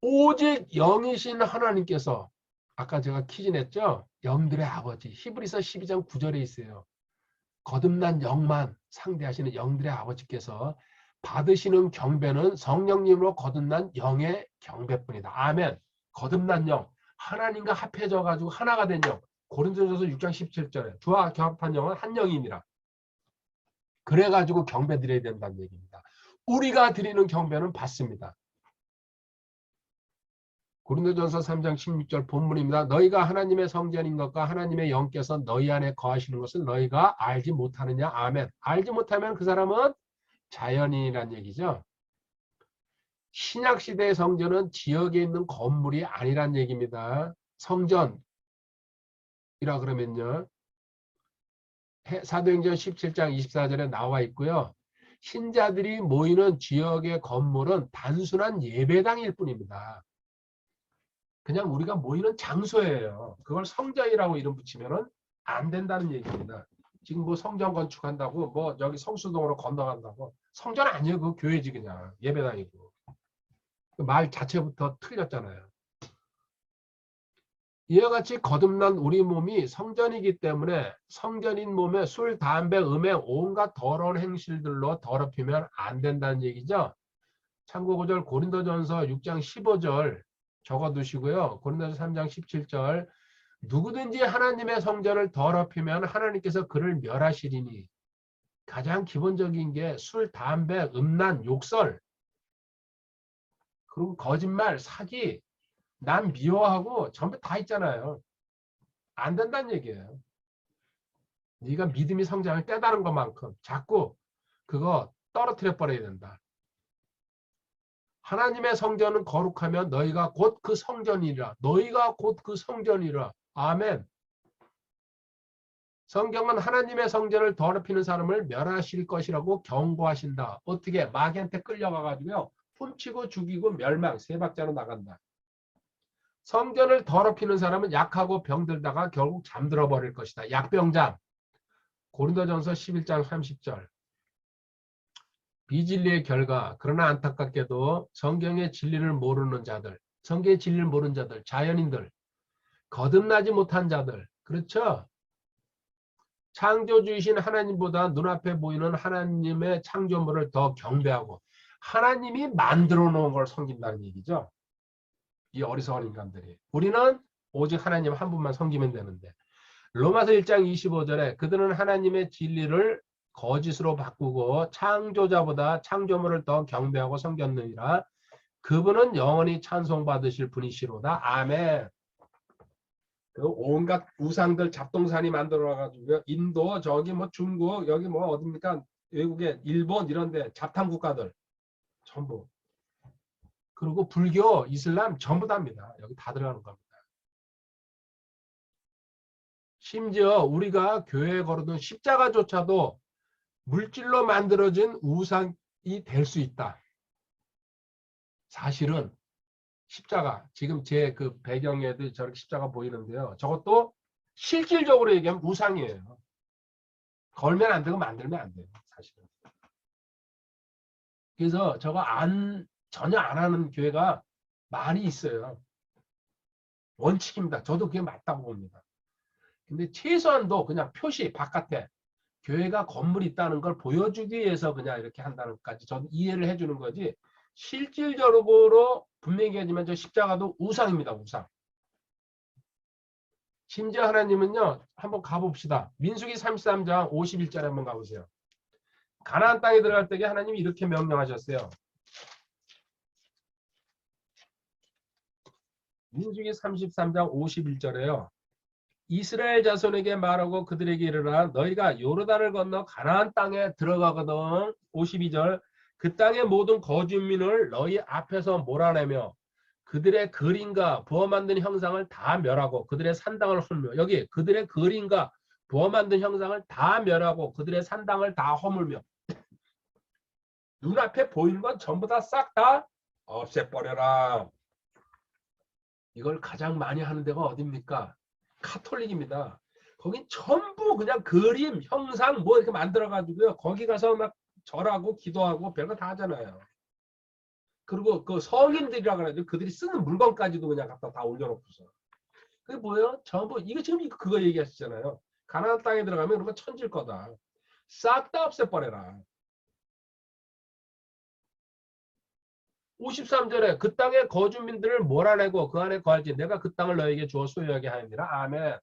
오직 영이신 하나님께서 아까 제가 퀴즈 냈죠? 영들의 아버지. 히브리서 12장 9절에 있어요. 거듭난 영만 상대하시는 영들의 아버지께서 받으시는 경배는 성령님으로 거듭난 영의 경배뿐이다. 아멘. 거듭난 영. 하나님과 합해져 가지고 하나가 된 영. 고린도전서 6장 17절에 주와 결합한 영은 한 영이니라. 그래가지고 경배 드려야 된다는 얘기입니다. 우리가 드리는 경배는 받습니다. 고린도전서 3장 16절 본문입니다. 너희가 하나님의 성전인 것과 하나님의 영께서 너희 안에 거하시는 것을 너희가 알지 못하느냐. 아멘. 알지 못하면 그 사람은 자연인이란 얘기죠. 신약시대의 성전은 지역에 있는 건물이 아니란 얘기입니다. 성전이라 그러면요. 사도행전 17장 24절에 나와 있고요. 신자들이 모이는 지역의 건물은 단순한 예배당일 뿐입니다. 그냥 우리가 모이는 장소예요. 그걸 성전이라고 이름 붙이면 안 된다는 얘기입니다. 지금 뭐 성전 건축한다고 뭐 여기 성수동으로 건너간다고 성전 아니에요. 그 교회지 그냥 예배당이고. 말 자체부터 틀렸잖아요. 이와 같이 거듭난 우리 몸이 성전이기 때문에 성전인 몸에 술, 담배, 음행, 온갖 더러운 행실들로 더럽히면 안 된다는 얘기죠. 참고 구절 고린도전서 6장 15절 적어두시고요. 고린도전서 3장 17절 누구든지 하나님의 성전을 더럽히면 하나님께서 그를 멸하시리니. 가장 기본적인 게 술, 담배, 음란, 욕설 그리고 거짓말, 사기 남 미워하고 전부 다 있잖아요. 안 된다는 얘기예요. 네가 믿음이 성장을 깨달은 것만큼 자꾸 그거 떨어뜨려 버려야 된다. 하나님의 성전은 거룩하면 너희가 곧 그 성전이라. 너희가 곧 그 성전이라. 아멘. 성경은 하나님의 성전을 더럽히는 사람을 멸하실 것이라고 경고하신다. 어떻게? 마귀한테 끌려가가지고요. 훔치고 죽이고 멸망 세 박자로 나간다. 성전을 더럽히는 사람은 약하고 병들다가 결국 잠들어 버릴 것이다. 약병장. 고린도전서 11장 30절. 비진리의 결과. 그러나 안타깝게도 성경의 진리를 모르는 자들, 성경의 진리를 모르는 자들, 자연인들, 거듭나지 못한 자들. 그렇죠? 창조주이신 하나님보다 눈앞에 보이는 하나님의 창조물을 더 경배하고 하나님이 만들어 놓은 걸 섬긴다는 얘기죠. 이 어리석은 인간들이. 우리는 오직 하나님 한 분만 섬기면 되는데. 로마서 1장 25절에 그들은 하나님의 진리를 거짓으로 바꾸고 창조자보다 창조물을 더 경배하고 섬겼느니라. 그분은 영원히 찬송받으실 분이시로다. 아멘. 그 온갖 우상들 잡동사니 만들어가지고 인도 저기 뭐 중국 여기 뭐 어딥니까 외국에 일본 이런데 잡탕 국가들 전부 그리고 불교 이슬람 전부 다입니다. 여기 다 들어가는 겁니다. 심지어 우리가 교회에 걸어둔 십자가조차도 물질로 만들어진 우상이 될 수 있다. 사실은 십자가 지금 제 그 배경에도 저렇게 십자가 보이는데요. 저것도 실질적으로 얘기하면 우상이에요. 걸면 안 되고 만들면 안 돼요. 사실은. 그래서 저거 전혀 안 하는 교회가 많이 있어요. 원칙입니다. 저도 그게 맞다고 봅니다. 근데 최소한도 그냥 표시 바깥에 교회가 건물이 있다는 걸 보여주기 위해서 그냥 이렇게 한다는 것까지 저는 이해를 해주는 거지 실질적으로 분명히 하지만 저 십자가도 우상입니다. 우상. 심지어 하나님은요. 한번 가봅시다. 민수기 33장 51절에 한번 가보세요. 가나안 땅에 들어갈 때 하나님이 이렇게 명령하셨어요. 민수기 33장 51절에요. 이스라엘 자손에게 말하고 그들에게 이르라 너희가 요르단을 건너 가나안 땅에 들어가거든. 52절 그 땅의 모든 거주민을 너희 앞에서 몰아내며 그들의 그림과 부어 만든 형상을 다 멸하고 그들의 산당을 헐며 여기 그들의 그림과 부어 만든 형상을 다 멸하고 그들의 산당을 다 허물며 눈앞에 보이는 건 전부 다 싹 다 없애버려라. 이걸 가장 많이 하는 데가 어딥니까? 카톨릭입니다. 거긴 전부 그냥 그림, 형상 뭐 이렇게 만들어가지고요. 거기 가서 막 절하고 기도하고 별거 다 하잖아요. 그리고 그 성인들이라 그래가지고 그들이 쓰는 물건까지도 그냥 갖다 다 올려놓고서. 그게 뭐예요? 전부 이거 지금 그거 얘기하시잖아요. 가나안 땅에 들어가면 그런 거 천질 거다. 싹 다 없애버려라. 53절에 그 땅의 거주민들을 몰아내고 그 안에 거할지 내가 그 땅을 너에게 주어 소유하게 하느니라. 아멘.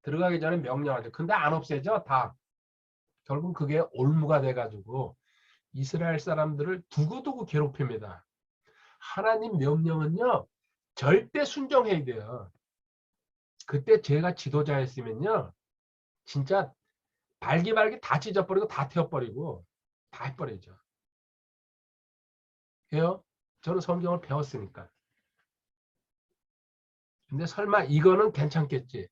들어가기 전에 명령하죠. 근데 안 없애죠. 다. 결국 그게 올무가 돼가지고 이스라엘 사람들을 두고두고 괴롭힙니다. 하나님 명령은요. 절대 순종해야 돼요. 그때 제가 지도자였으면요. 진짜 발기발기 다 찢어버리고 다 태워버리고 다 해버리죠. 왜요? 저는 성경을 배웠으니까. 근데 설마 이거는 괜찮겠지.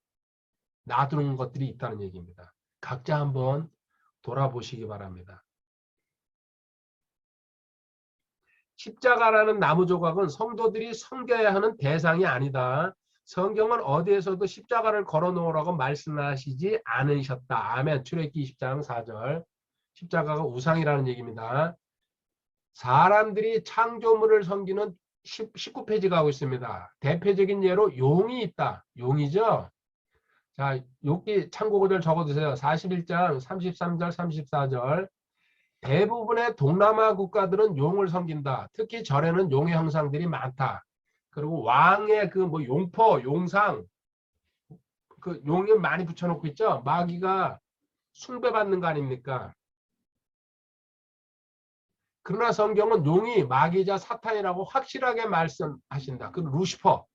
놔두는 것들이 있다는 얘기입니다. 각자 한번 돌아보시기 바랍니다. 십자가라는 나무 조각은 성도들이 섬겨야 하는 대상이 아니다. 성경은 어디에서도 십자가를 걸어놓으라고 말씀하시지 않으셨다. 아멘. 출애굽기 20장 4절. 십자가가 우상이라는 얘기입니다. 사람들이 창조물을 섬기는 19페이지 가고 있습니다. 대표적인 예로 용이 있다. 용이죠. 자, 여기 참고구절 적어두세요. 41장 33절 34절. 대부분의 동남아 국가들은 용을 섬긴다. 특히 절에는 용의 형상들이 많다. 그리고 왕의 그 뭐 용포, 용상, 그 용을 많이 붙여놓고 있죠. 마귀가 숭배받는 거 아닙니까? 그러나 성경은 용이 마귀자 사탄이라고 확실하게 말씀하신다. 그 루시퍼.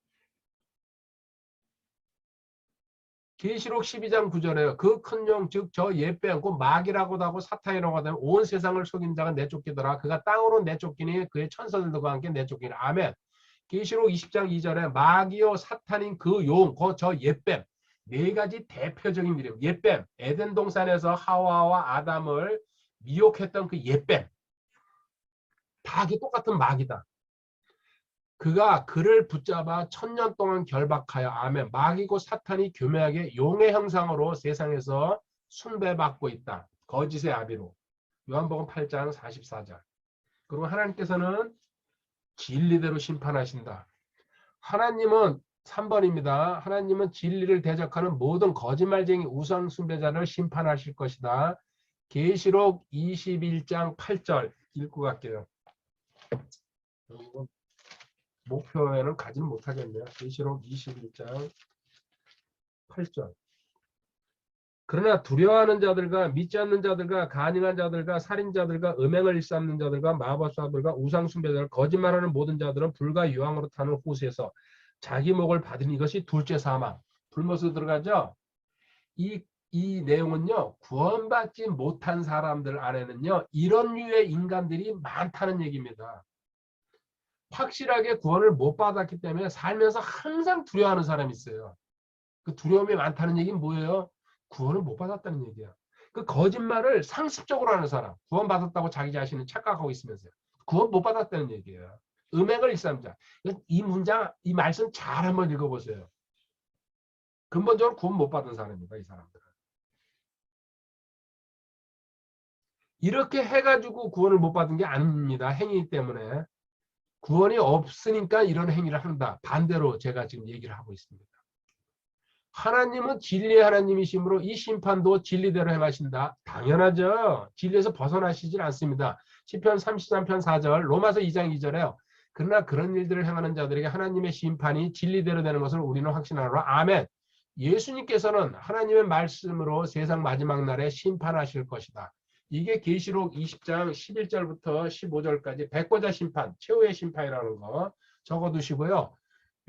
계시록 12장 9절에요. 그 큰 용 즉 저 옛뱀 곧 마귀라고도 하고 사탄이라고 하다면 온 세상을 속인 자가 내쫓기더라. 그가 땅으로 내쫓기니 그의 천사들과 함께 내쫓기니. 아멘. 계시록 20장 2절에 마귀요 사탄인 그 용, 그 저 옛뱀. 네 가지 대표적인 이름. 옛뱀. 에덴 동산에서 하와와 아담을 미혹했던 그 옛뱀. 다 이게 똑같은 마귀다. 그가 그를 붙잡아 1000년 동안 결박하여. 아멘. 마귀고 사탄이 교묘하게 용의 형상으로 세상에서 숭배받고 있다. 거짓의 아비로. 요한복음 8장 44절. 그리고 하나님께서는 진리대로 심판하신다. 하나님은 3번입니다. 하나님은 진리를 대적하는 모든 거짓말쟁이 우상 숭배자를 심판하실 것이다. 계시록 21장 8절 읽고 갈게요. 목표에는 가지는 못하겠네요. 계시록 21장 8절. 그러나 두려워하는 자들과 믿지 않는 자들과 간행한 자들과 살인자들과 음행을 일삼는 자들과 마법사들과 우상숭배자들 거짓말하는 모든 자들은 불과 유황으로 타는 호수에서 자기 목을 받은 이것이 둘째 사망. 불못으로 들어가죠. 이 내용은요. 구원받지 못한 사람들 안에는요. 이런 류의 인간들이 많다는 얘기입니다. 확실하게 구원을 못 받았기 때문에 살면서 항상 두려워하는 사람이 있어요. 그 두려움이 많다는 얘기는 뭐예요? 구원을 못 받았다는 얘기야. 그 거짓말을 상습적으로 하는 사람, 구원 받았다고 자기 자신을 착각하고 있으면서요. 구원 못 받았다는 얘기예요. 음행을 일삼는 자. 이 문장, 이 말씀 잘 한번 읽어보세요. 근본적으로 구원 못 받은 사람입니다. 이 사람들은. 이렇게 해가지고 구원을 못 받은 게 아닙니다. 행위 때문에. 구원이 없으니까 이런 행위를 한다. 반대로 제가 지금 얘기를 하고 있습니다. 하나님은 진리의 하나님이시므로 이 심판도 진리대로 행하신다. 당연하죠. 진리에서 벗어나시질 않습니다. 시편 33편 4절, 로마서 2장 2절에요. 그러나 그런 일들을 행하는 자들에게 하나님의 심판이 진리대로 되는 것을 우리는 확신하노라. 아멘. 예수님께서는 하나님의 말씀으로 세상 마지막 날에 심판하실 것이다. 이게 계시록 20장 11절부터 15절까지 백보자 심판, 최후의 심판이라는 거 적어두시고요.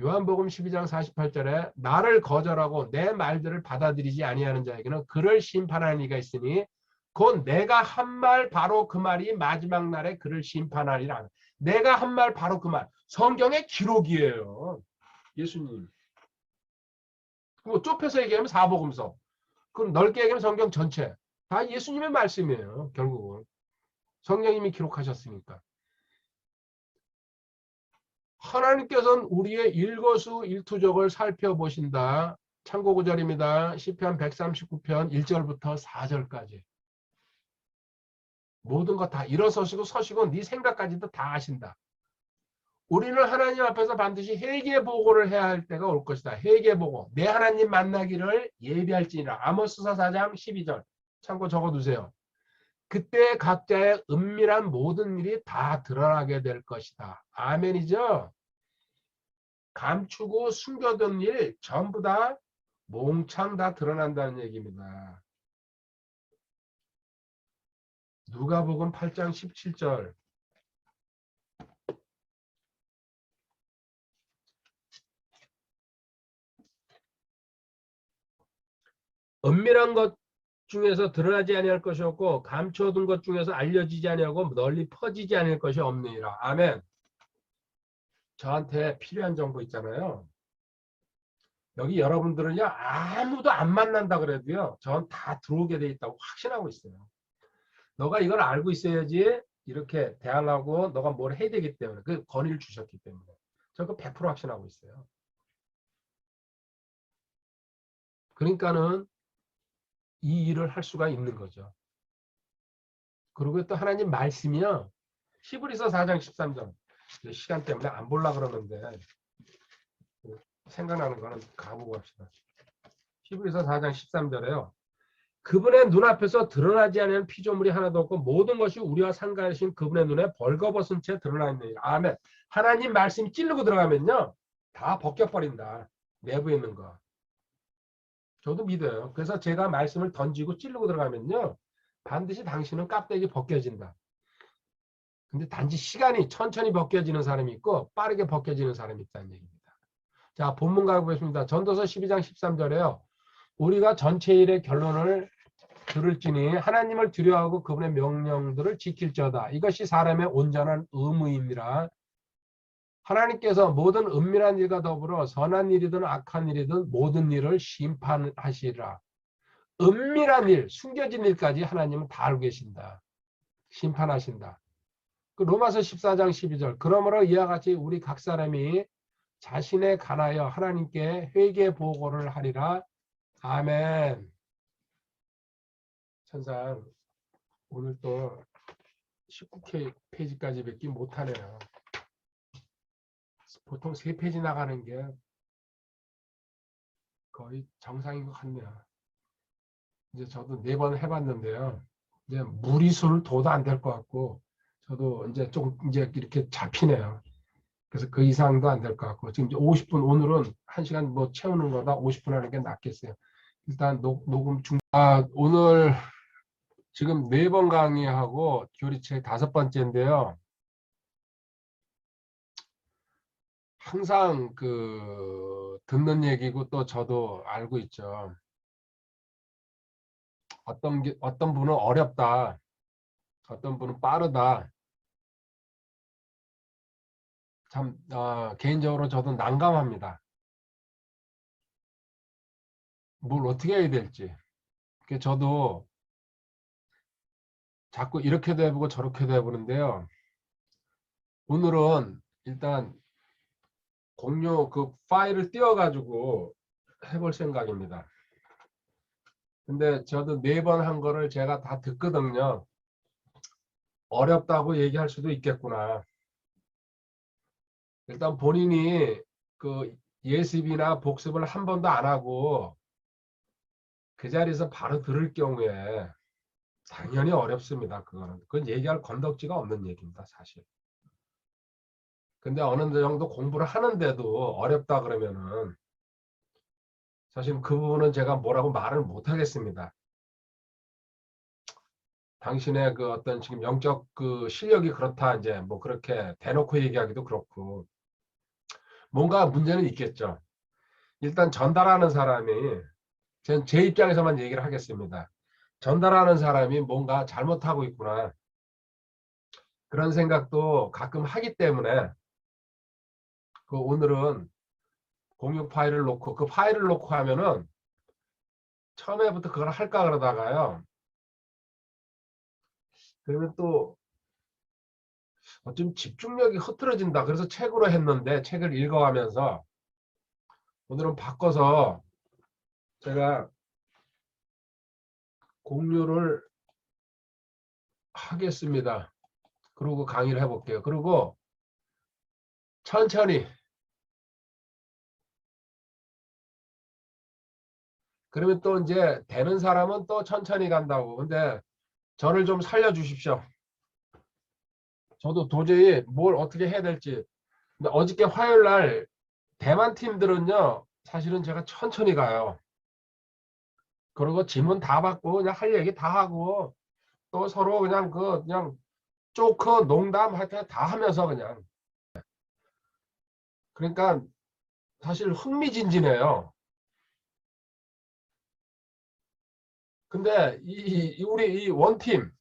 요한복음 12장 48절에 나를 거절하고 내 말들을 받아들이지 아니하는 자에게는 그를 심판하는 이가 있으니 곧 내가 한 말 바로 그 말이 마지막 날에 그를 심판하리라. 내가 한 말 바로 그 말. 성경의 기록이에요. 예수님. 뭐 좁혀서 얘기하면 사복음서. 그럼 넓게 얘기하면 성경 전체. 다 예수님의 말씀이에요. 결국은. 성령님이 기록하셨으니까. 하나님께서는 우리의 일거수일투족을 살펴보신다. 참고 구절입니다. 시편 139편 1절부터 4절까지. 모든 거 다 일어서시고 서시고 네 생각까지도 다 아신다. 우리는 하나님 앞에서 반드시 회개 보고를 해야 할 때가 올 것이다. 회개 보고. 내 하나님 만나기를 예비할지니라. 아모스서 4장 12절. 참고 적어두세요. 그때 각자의 은밀한 모든 일이 다 드러나게 될 것이다. 아멘이죠? 감추고 숨겨둔 일 전부 다 몽창 다 드러난다는 얘기입니다. 누가복음 8장 17절. 은밀한 것 중에서 드러나지 아니할 것이 없고 감춰둔 것 중에서 알려지지 아니하고 널리 퍼지지 않을 것이 없느니라. 아멘. 저한테 필요한 정보 있잖아요. 여기 여러분들은요 아무도 안 만난다 그래도요 전 다 들어오게 돼 있다고 확신하고 있어요. 너가 이걸 알고 있어야지 이렇게 대항하고 너가 뭘 해야 되기 때문에 그 권위를 주셨기 때문에 저 그거 100% 확신하고 있어요. 그러니까는 이 일을 할 수가 있는 거죠. 그리고 또 하나님 말씀이요. 히브리서 4장 13절. 시간 때문에 안 보려고 그러는데 생각나는 거는 가보고 합시다. 히브리서 4장 13절에요. 그분의 눈앞에서 드러나지 않는 피조물이 하나도 없고 모든 것이 우리와 상관하신 그분의 눈에 벌거벗은 채 드러나 있는 일. 아멘. 하나님 말씀이 찌르고 들어가면요. 다 벗겨버린다. 내부에 있는 거. 저도 믿어요. 그래서 제가 말씀을 던지고 찌르고 들어가면요. 반드시 당신은 깍대기 벗겨진다. 근데 단지 시간이 천천히 벗겨지는 사람이 있고 빠르게 벗겨지는 사람이 있다는 얘기입니다. 자, 본문 가보겠습니다. 전도서 12장 13절에요. 우리가 전체 일의 결론을 들을지니 하나님을 두려워하고 그분의 명령들을 지킬지어다. 이것이 사람의 온전한 의무입니다. 하나님께서 모든 은밀한 일과 더불어 선한 일이든 악한 일이든 모든 일을 심판하시리라. 은밀한 일, 숨겨진 일까지 하나님은 다 알고 계신다. 심판하신다. 그 로마서 14장 12절. 그러므로 이와 같이 우리 각 사람이 자신에 관하여 하나님께 회개 보고를 하리라. 아멘. 천상 오늘 또 19페이지까지 뵙기 못하네요. 보통 3페이지 나가는 게 거의 정상인 것 같네요. 이제 저도 4번 해봤는데요. 이제 무리수를 둬도 안 될 것 같고, 저도 이제 좀 이제 이렇게 잡히네요. 그래서 그 이상도 안 될 것 같고, 지금 이제 50분, 오늘은 1시간 뭐 채우는 거다 50분 하는 게 낫겠어요. 일단 녹음 오늘 지금 4번 강의하고 교리책 5번째인데요. 항상 듣는 얘기고 또 저도 알고 있죠. 어떤 분은 어렵다. 어떤 분은 빠르다. 참 개인적으로 저도 난감합니다. 뭘 어떻게 해야 될지. 저도 자꾸 이렇게도 해보고 저렇게도 해보는데요. 오늘은 일단 공유 파일을 띄워가지고 해볼 생각입니다. 근데 저도 4번 한 거를 제가 다 듣거든요. 어렵다고 얘기할 수도 있겠구나. 일단 본인이 예습이나 복습을 한 번도 안 하고 그 자리에서 바로 들을 경우에 당연히 어렵습니다. 그건 얘기할 건덕지가 없는 얘기입니다, 사실. 근데 어느 정도 공부를 하는데도 어렵다 그러면은 사실 그 부분은 제가 뭐라고 말을 못 하겠습니다. 당신의 어떤 지금 영적 실력이 그렇다 이제 뭐 그렇게 대놓고 얘기하기도 그렇고 뭔가 문제는 있겠죠. 일단 전달하는 사람이 제 입장에서만 얘기를 하겠습니다. 전달하는 사람이 뭔가 잘못하고 있구나. 그런 생각도 가끔 하기 때문에 오늘은 공유 파일을 놓고 그 파일을 놓고 하면은 처음에부터 그걸 할까 그러다가요. 그러면 또 어쩜 집중력이 흐트러진다. 그래서 책으로 했는데 책을 읽어가면서 오늘은 바꿔서 제가 공유를 하겠습니다. 그리고 강의를 해볼게요. 그리고 천천히 그러면 또 이제 되는 사람은 또 천천히 간다고. 근데 저를 좀 살려주십시오. 저도 도저히 뭘 어떻게 해야 될지. 근데 어저께 화요일 날 대만 팀들은요. 사실은 제가 천천히 가요. 그리고 질문 다 받고 그냥 할 얘기 다 하고 또 서로 그냥 조크 농담 할 때 다 하면서 그냥. 그러니까 사실 흥미진진해요. 근데 우리 이 원팀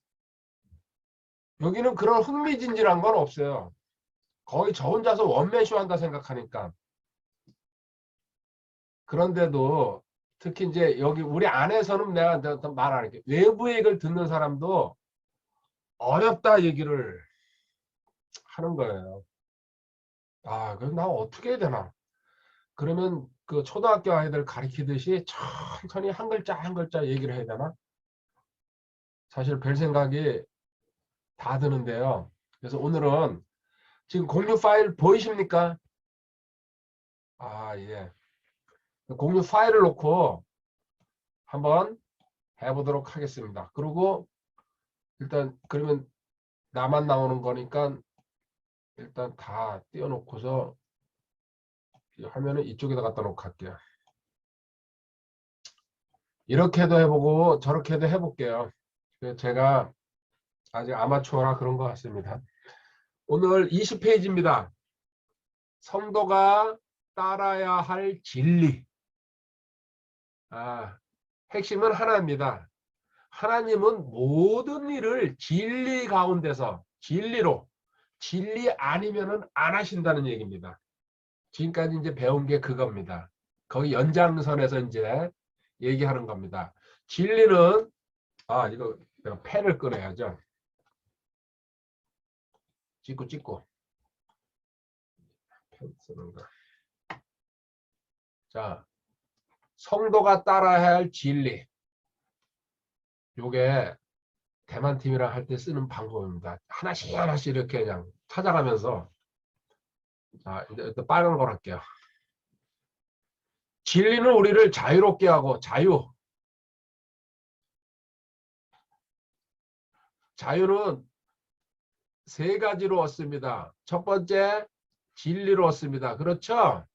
여기는 그런 흥미진진한 건 없어요. 거의 저 혼자서 원맨쇼 한다 생각하니까. 그런데도 특히 이제 여기 우리 안에서는 내가 말 안 할게. 외부 얘기를 듣는 사람도 어렵다 얘기를 하는 거예요. 그럼 나 어떻게 해야 되나? 그러면 초등학교 아이들 가르치듯이 천천히 한 글자 한 글자 얘기를 해야 되나? 사실 별 생각이 다 드는데요. 그래서 오늘은 지금 공유 파일 보이십니까? 예. 공유 파일을 놓고 한번 해보도록 하겠습니다. 그리고 일단 그러면 나만 나오는 거니까 일단 다 띄워놓고서 화면을 이쪽에다 갖다 놓고 할게요. 이렇게도 해보고 저렇게도 해볼게요. 제가 아직 아마추어라 그런 것 같습니다. 오늘 20페이지입니다. 성도가 따라야 할 진리. 핵심은 하나입니다. 하나님은 모든 일을 진리 가운데서 진리로, 진리 아니면은 안 하신다는 얘기입니다. 지금까지 이제 배운 게 그겁니다. 거기 연장선에서 이제 얘기하는 겁니다. 진리는 이거 펜을 꺼내야죠. 찍고 펜 쓰는 거. 자, 성도가 따라야 할 진리. 요게 대만팀이랑 할 때 쓰는 방법입니다. 하나씩 하나씩 이렇게 그냥 찾아가면서. 자, 이제 또 빨간 걸 할게요. 진리는 우리를 자유롭게 하고, 자유는 세 가지로 얻습니다. 첫 번째, 진리로 얻습니다. 그렇죠?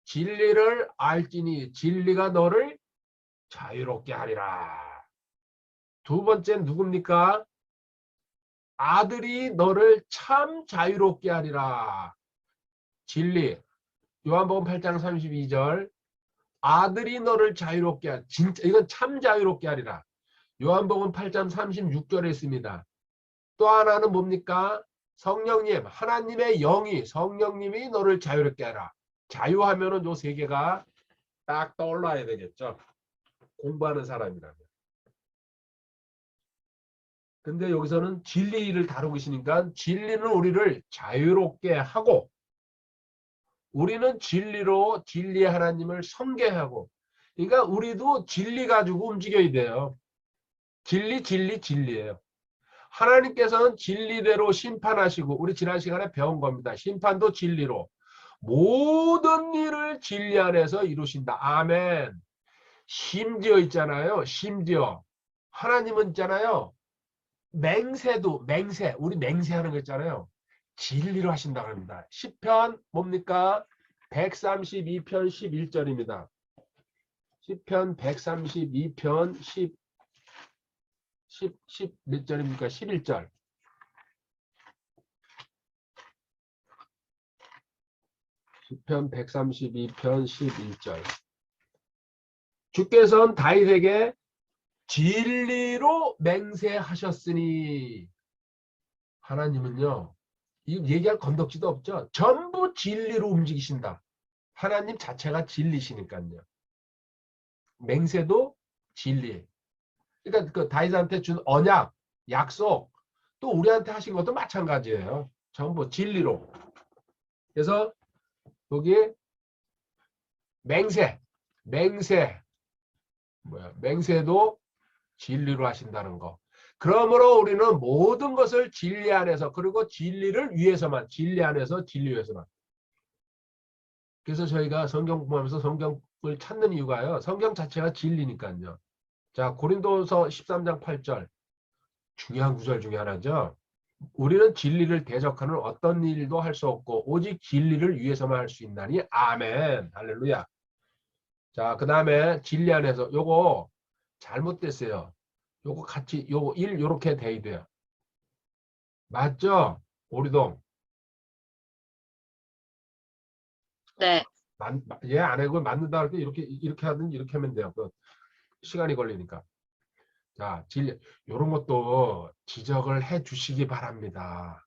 진리를 알지니 진리가 너를 자유롭게 하리라. 두 번째 누굽니까? 아들이 너를 참 자유롭게 하리라. 진리. 요한복음 8장 32절. 아들이 너를 자유롭게 하리라. 진짜 이건 참 자유롭게 하리라. 요한복음 8장 36절에 있습니다. 또 하나는 뭡니까? 성령님, 하나님의 영이, 성령님이 너를 자유롭게 하라. 자유하면은 요 세 개가 딱 떠올라야 되겠죠. 공부하는 사람이라면. 근데 여기서는 진리를 다루고 계시니까 진리는 우리를 자유롭게 하고, 우리는 진리로 진리의 하나님을 섬겨하고, 그러니까 우리도 진리 가지고 움직여야 돼요. 진리예요. 하나님께서는 진리대로 심판하시고, 우리 지난 시간에 배운 겁니다. 심판도 진리로. 모든 일을 진리 안에서 이루신다. 아멘. 심지어 있잖아요. 심지어. 하나님은 있잖아요. 우리 맹세하는 거 있잖아요. 진리로 하신다고 합니다. 시편 뭡니까? 132편 11절입니다. 시편 132편 10 몇 절입니까? 11절. 시편 132편 11절. 주께서는 다윗에게 진리로 맹세하셨으니. 하나님은요, 이 얘기할 건덕지도 없죠. 전부 진리로 움직이신다. 하나님 자체가 진리시니까요. 맹세도 진리. 그러니까 그 다윗한테 준 언약, 약속, 또 우리한테 하신 것도 마찬가지예요. 전부 진리로. 그래서 여기 맹세도 진리로 하신다는 거. 그러므로 우리는 모든 것을 진리 안에서, 그리고 진리를 위해서만, 진리 안에서 진리 위해서만. 그래서 저희가 성경 공부하면서 성경을 찾는 이유가요. 성경 자체가 진리니까요. 자, 고린도서 13장 8절. 중요한 구절 중에 하나죠. 우리는 진리를 대적하는 어떤 일도 할 수 없고 오직 진리를 위해서만 할 수 있나니. 아멘. 할렐루야. 자, 그 다음에 진리 안에서 요거 잘못됐어요. 요거 같이 요거 1 요렇게 돼야 돼요. 맞죠? 오리동. 네. 얘 안 해. 그걸 맞는다 할 때 이렇게 하든지 이렇게 하면 돼요. 그 시간이 걸리니까. 자, 진리 요런 것도 지적을 해 주시기 바랍니다.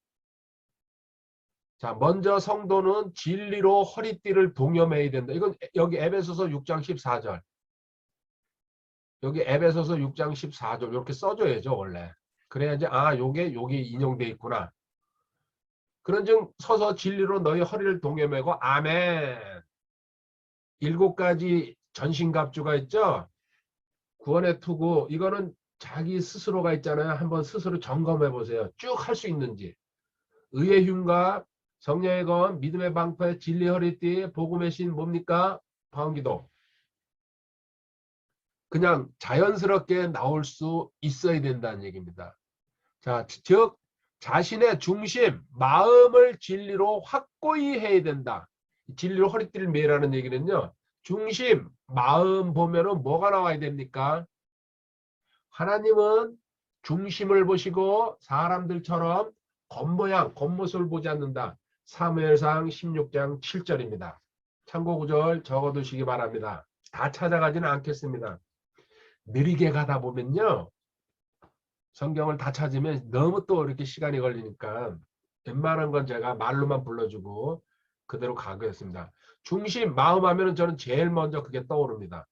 자, 먼저 성도는 진리로 허리띠를 동여매야 된다. 이건 여기 에베소서 6장 14절. 여기 에베소서 6장 14절 이렇게 써줘야죠, 원래. 그래야지 요게 인용돼 있구나. 그런즉 서서 진리로 너희 허리를 동여매고. 아멘. 7가지 전신갑주가 있죠. 구원의 투구. 이거는 자기 스스로가 있잖아요. 한번 스스로 점검해 보세요. 쭉 할 수 있는지. 의의 흉과 성령의 검, 믿음의 방패, 진리 허리띠, 복음의 신 뭡니까? 방언기도. 그냥 자연스럽게 나올 수 있어야 된다는 얘기입니다. 자, 즉 자신의 중심, 마음을 진리로 확고히 해야 된다. 진리로 허리띠를 매라는 얘기는요. 중심, 마음 보면은 뭐가 나와야 됩니까? 하나님은 중심을 보시고 사람들처럼 겉모양, 겉모습을 보지 않는다. 사무엘상 16장 7절입니다. 참고 구절 적어두시기 바랍니다. 다 찾아가지는 않겠습니다. 느리게 가다 보면요. 성경을 다 찾으면 너무 또 이렇게 시간이 걸리니까 웬만한 건 제가 말로만 불러주고 그대로 가겠습니다. 중심, 마음 하면은 저는 제일 먼저 그게 떠오릅니다.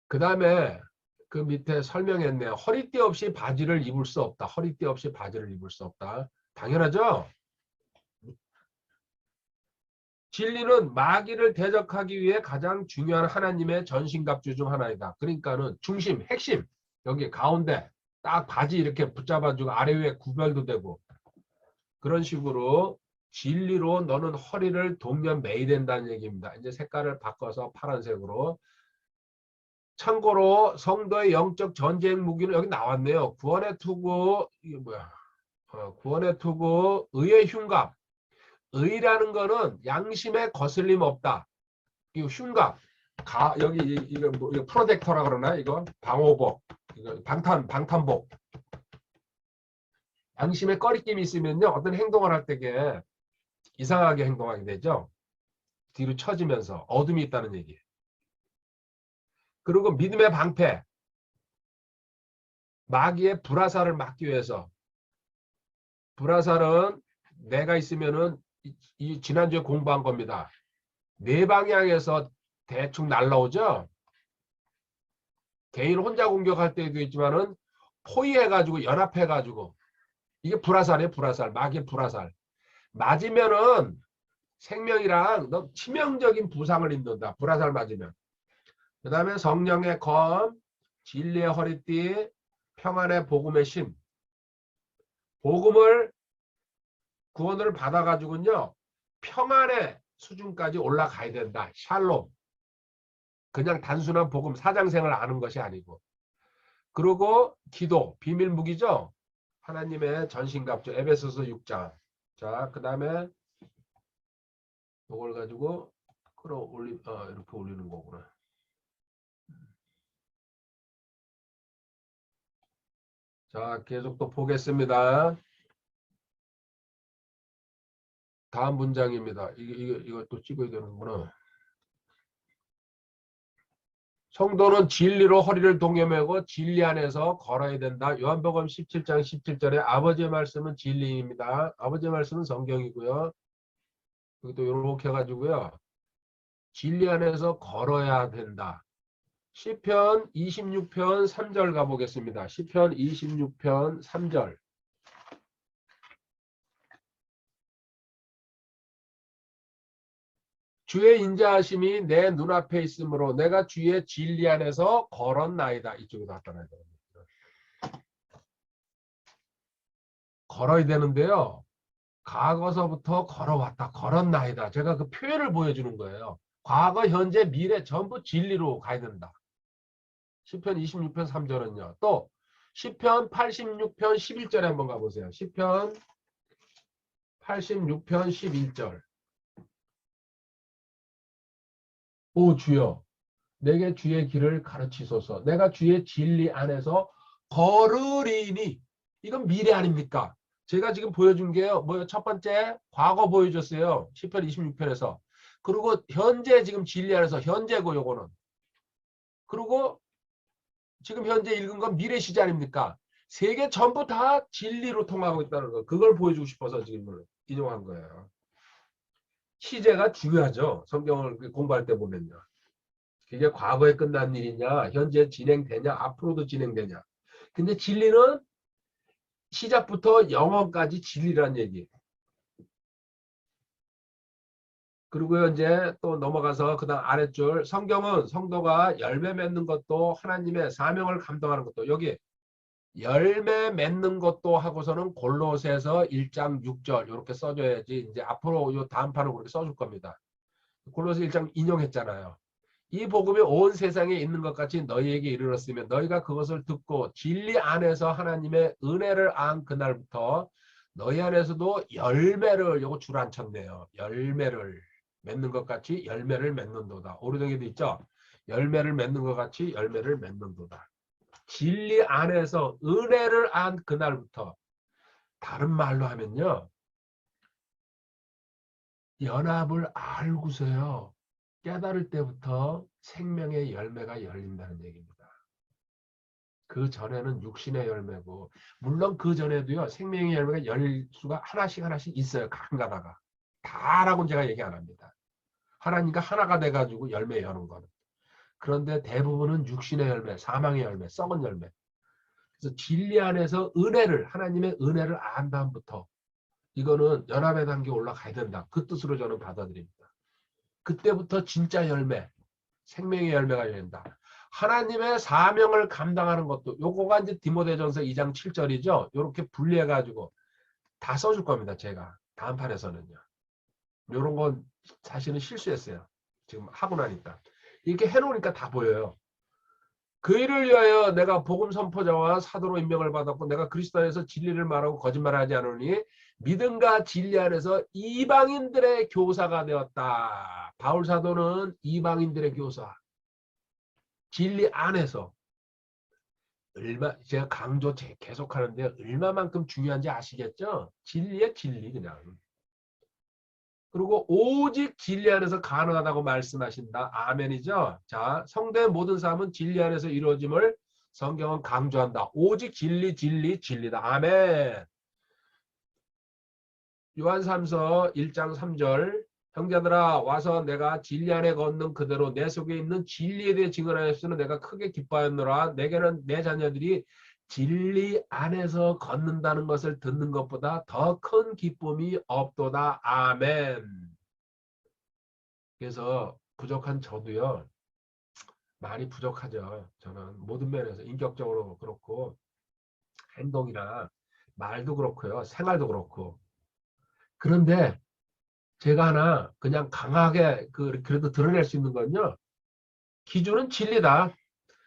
그 다음에 그 밑에 설명했네요. 허리띠 없이 바지를 입을 수 없다. 허리띠 없이 바지를 입을 수 없다. 당연하죠? 진리는 마귀를 대적하기 위해 가장 중요한 하나님의 전신갑주 중 하나이다. 그러니까는 중심, 핵심, 여기 가운데 딱 바지 이렇게 붙잡아주고 아래 위에 구별도 되고 그런 식으로 진리로 너는 허리를 동면 매야 된다는 얘기입니다. 이제 색깔을 바꿔서 파란색으로. 참고로 성도의 영적 전쟁 무기는 여기 나왔네요. 구원의 투구, 이게 뭐야? 구원의 투구, 의의 흉갑. 의라는 거는 양심에 거슬림 없다. 이 흉갑. 여기 이거 뭐 이거 프로텍터라 그러나 이거 방호복. 이거 방탄복. 양심에 꺼리낌이 있으면요. 어떤 행동을 할 때게 이상하게 행동하게 되죠. 뒤로 처지면서 어둠이 있다는 얘기예요. 그리고 믿음의 방패. 마귀의 불화살을 막기 위해서. 불화살은 내가 있으면은 이 지난주에 공부한 겁니다. 네 방향에서 대충 날라오죠. 개인 혼자 공격할 때도 있지만은 포위해가지고 연합해가지고 이게 불화살이에요. 불화살. 마귀의 불화살. 맞으면은 생명이랑 너무 치명적인 부상을 입는다. 불화살 맞으면. 그 다음에 성령의 검, 진리의 허리띠, 평안의 복음의 신. 복음을 구원을 받아가지고는요. 평안의 수준까지 올라가야 된다. 샬롬. 그냥 단순한 복음, 사장생을 아는 것이 아니고. 그리고 기도, 비밀 무기죠. 하나님의 전신갑주, 에베소서 6장. 자, 그 다음에 이걸 가지고 이렇게 올리는 거구나. 자, 계속 또 보겠습니다. 다음 문장입니다. 이거 또 찍어야 되는구나. 성도는 진리로 허리를 동여매고 진리 안에서 걸어야 된다. 요한복음 17장 17절에 아버지의 말씀은 진리입니다. 아버지의 말씀은 성경이고요. 또 이렇게 해가지고요. 진리 안에서 걸어야 된다. 시편 26편 3절 가보겠습니다. 시편 26편 3절. 주의 인자하심이 내 눈앞에 있으므로 내가 주의 진리 안에서 걸었나이다. 이쪽으로 나타나야 됩니다. 걸어야 되는데요. 과거서부터 걸어왔다. 걸었나이다. 제가 그 표현을 보여주는 거예요. 과거, 현재, 미래 전부 진리로 가야 된다. 시편 26편 3절은요. 또 시편 86편 11절에 한번 가보세요. 시편 86편 11절. 오 주여 내게 주의 길을 가르치소서. 내가 주의 진리 안에서 걸으리니. 이건 미래 아닙니까? 제가 지금 보여준 게요. 뭐요? 첫 번째 과거 보여줬어요. 시편 26편에서. 그리고 현재 지금 진리 안에서 현재고 요거는. 그리고 지금 현재 읽은 건 미래 시제 아닙니까? 세 개 전부 다 진리로 통하고 있다는 거. 그걸 보여주고 싶어서 지금 인용한 거예요. 시제가 중요하죠. 성경을 공부할 때 보면요. 그게 과거에 끝난 일이냐, 현재 진행되냐, 앞으로도 진행되냐. 근데 진리는 시작부터 영원까지 진리란 얘기. 그리고 이제 또 넘어가서 그다음 아랫줄 성경은 성도가 열매 맺는 것도 하나님의 사명을 감당하는 것도 여기 열매 맺는 것도 하고서는 골로새서 1장 6절 이렇게 써줘야지 이제 앞으로 요 다음 판을 그렇게 써줄 겁니다. 골로새 1장 인용했잖아요. 이 복음이 온 세상에 있는 것 같이 너희에게 이르렀으면 너희가 그것을 듣고 진리 안에서 하나님의 은혜를 안 그날부터 너희 안에서도 열매를 요거 줄 안 쳤네요. 열매를 맺는 것 같이 열매를 맺는도다. 오르등에도 있죠. 열매를 맺는 것 같이 열매를 맺는도다. 진리 안에서 은혜를 안 그날부터 다른 말로 하면요. 연합을 알고서요. 깨달을 때부터 생명의 열매가 열린다는 얘기입니다. 그 전에는 육신의 열매고, 물론 그 전에도요 생명의 열매가 열 수가 하나씩 하나씩 있어요. 가끔가다가. 다라고는 제가 얘기 안 합니다. 하나님과 하나가 돼가지고 열매 여는 거는. 그런데 대부분은 육신의 열매, 사망의 열매, 썩은 열매. 그래서 진리 안에서 은혜를, 하나님의 은혜를 안 다음부터 이거는 연합의 단계에 올라가야 된다. 그 뜻으로 저는 받아들입니다. 그때부터 진짜 열매, 생명의 열매가 열린다. 하나님의 사명을 감당하는 것도, 요거가 이제 디모데전서 2장 7절이죠. 요렇게 분리해가지고 다 써줄 겁니다. 제가 다음 판에서는요. 요런 건 사실은 실수했어요. 지금 하고 나니까. 이렇게 해놓으니까 다 보여요. 그 일을 위하여 내가 복음 선포자와 사도로 임명을 받았고 내가 그리스도 안에서 진리를 말하고 거짓말하지 않으니 믿음과 진리 안에서 이방인들의 교사가 되었다. 바울 사도는 이방인들의 교사. 진리 안에서. 제가 강조 계속하는데 얼마만큼 중요한지 아시겠죠? 진리의 진리 그냥. 그리고 오직 진리 안에서 가능하다고 말씀하신다. 아멘이죠. 자, 성도의 모든 삶은 진리 안에서 이루어짐을 성경은 강조한다. 오직 진리, 진리, 진리다. 아멘. 요한삼서 1장 3절 형제들아 와서 내가 진리 안에 걷는 그대로 내 속에 있는 진리에 대해 증언하였으니 내가 크게 기뻐하였노라. 내게는 내 자녀들이 진리 안에서 걷는다는 것을 듣는 것보다 더 큰 기쁨이 없도다. 아멘. 그래서 부족한 저도요. 많이 부족하죠. 저는 모든 면에서 인격적으로 그렇고 행동이나 말도 그렇고요. 생활도 그렇고. 그런데 제가 하나 그냥 강하게 그래도 드러낼 수 있는 건요. 기준은 진리다.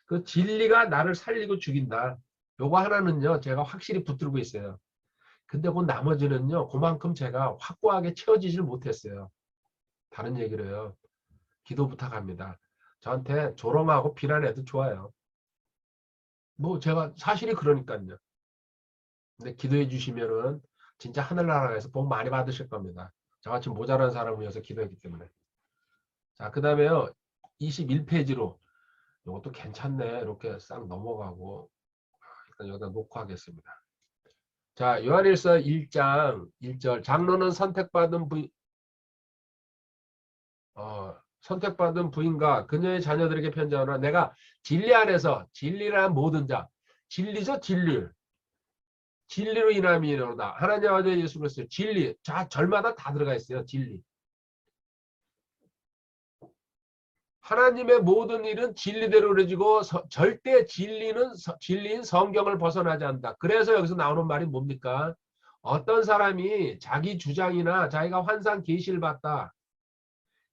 그 진리가 나를 살리고 죽인다. 요거 하나는요. 제가 확실히 붙들고 있어요. 근데 그 나머지는요. 그만큼 제가 확고하게 채워지질 못했어요. 다른 얘기를 해요. 기도 부탁합니다. 저한테 조롱하고 비난해도 좋아요. 뭐 제가 사실이 그러니까요. 근데 기도해 주시면은 진짜 하늘나라에서 복 많이 받으실 겁니다. 저같이 모자란 사람을 위해서 기도했기 때문에. 자, 그 다음에요. 21페이지로 이것도 괜찮네. 이렇게 싹 넘어가고 일단 여기다 놓고 하겠습니다. 자, 요한일서 1장 1절 장로는 선택받은 부인과 그녀의 자녀들에게 편지하노라. 내가 진리 안에서 진리란 모든 자 진리죠. 진리로 인함이로다. 하나님 아버지 예수 그리스도 진리. 자, 절마다 다 들어가 있어요. 진리. 하나님의 모든 일은 진리대로 이루어지고 절대 진리인 성경을 벗어나지 않는다. 그래서 여기서 나오는 말이 뭡니까? 어떤 사람이 자기 주장이나 자기가 환상 계시를 봤다.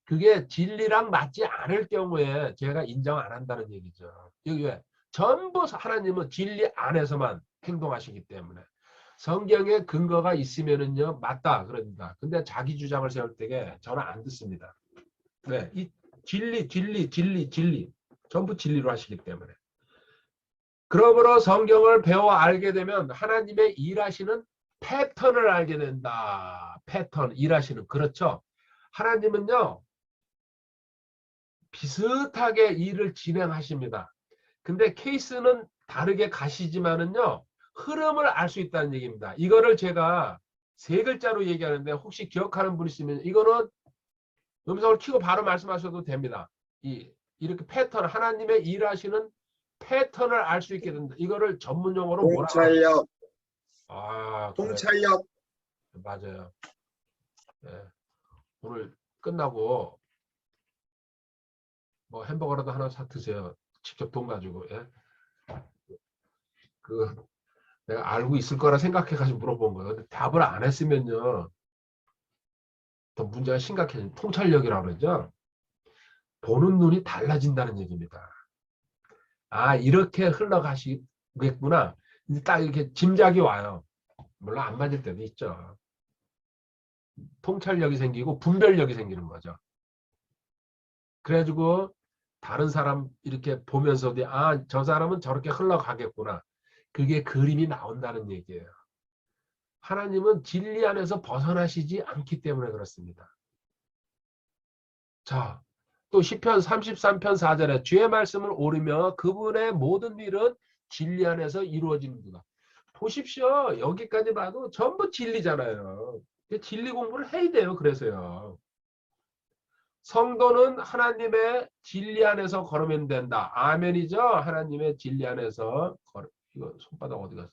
그게 진리랑 맞지 않을 경우에 제가 인정 안 한다는 얘기죠. 여기 왜? 전부 하나님은 진리 안에서만 행동하시기 때문에. 성경에 근거가 있으면은요, 맞다. 그럽니다. 근데 자기 주장을 세울 때에 저는 안 듣습니다. 네, 이 진리. 전부 진리로 하시기 때문에. 그러므로 성경을 배워 알게 되면 하나님의 일하시는 패턴을 알게 된다. 패턴, 일하시는. 그렇죠. 하나님은요, 비슷하게 일을 진행하십니다. 근데 케이스는 다르게 가시지만은요, 흐름을 알 수 있다는 얘기입니다. 이거를 제가 세 글자로 얘기하는데 혹시 기억하는 분 있으면 이거는 음성을 키고 바로 말씀하셔도 됩니다. 이렇게 패턴, 하나님의 일하시는 패턴을 알 수 있게 된다. 이거를 전문 용어로 뭐라고 하죠? 통찰력, 아, 그래. 통찰력. 맞아요. 네. 오늘 끝나고 뭐 햄버거라도 하나 사 드세요. 직접 돈 가지고. 예? 내가 알고 있을 거라 생각해가지고 물어본 거예요. 근데 답을 안 했으면요. 더 문제가 심각해진 통찰력이라고 그러죠. 보는 눈이 달라진다는 얘기입니다. 아, 이렇게 흘러가시겠구나. 이제 딱 이렇게 짐작이 와요. 물론 안 맞을 때도 있죠. 통찰력이 생기고 분별력이 생기는 거죠. 그래가지고 다른 사람 이렇게 보면서도 아, 저 사람은 저렇게 흘러가겠구나. 그게 그림이 나온다는 얘기예요. 하나님은 진리 안에서 벗어나시지 않기 때문에 그렇습니다. 자, 또 시편 33편 4절에 주의 말씀을 오르며 그분의 모든 일은 진리 안에서 이루어지는구나. 보십시오. 여기까지 봐도 전부 진리잖아요. 진리 공부를 해야 돼요. 그래서요. 성도는 하나님의 진리 안에서 걸으면 된다. 아멘이죠. 하나님의 진리 안에서 걸어. 이거 손바닥 어디 갔어?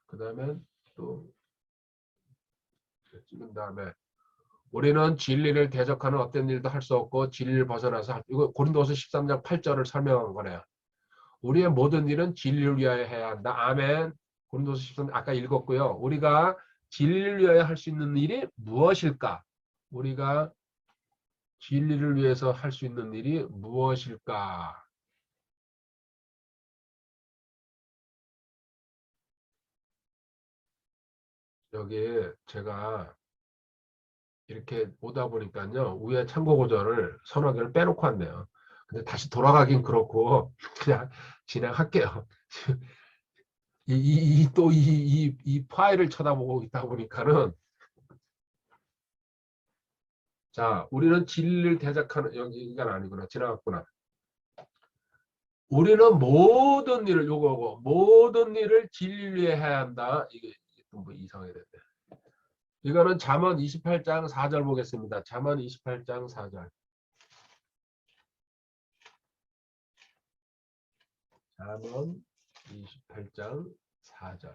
그 다음에 또 찍은 다음에 우리는 진리를 대적하는 어떤 일도 할 수 없고 진리를 벗어나서 이거 고린도서 13장 8절을 설명한 거네요. 우리의 모든 일은 진리를 위하여 해야 한다. 아멘. 고린도서 13장 아까 읽었고요. 우리가 진리를 위하여 할 수 있는 일이 무엇일까? 우리가 진리를 위해서 할 수 있는 일이 무엇일까? 여기 제가 이렇게 오다 보니까요. 위에 참고 구절을 서너 개를 빼놓고 왔네요. 근데 다시 돌아가긴 그렇고 그냥 진행할게요. 이 파일을 쳐다보고 있다 보니까는 자, 우리는 진리를 대적하는 여기가 아니구나. 지나갔구나. 우리는 모든 일을 요거고 모든 일을 진리를 위해 해야 한다. 이게 뭐 이상해야 되네. 이거는 잠언 28장 4절 보겠습니다. 잠언 28장 4절. 잠언 28장 4절.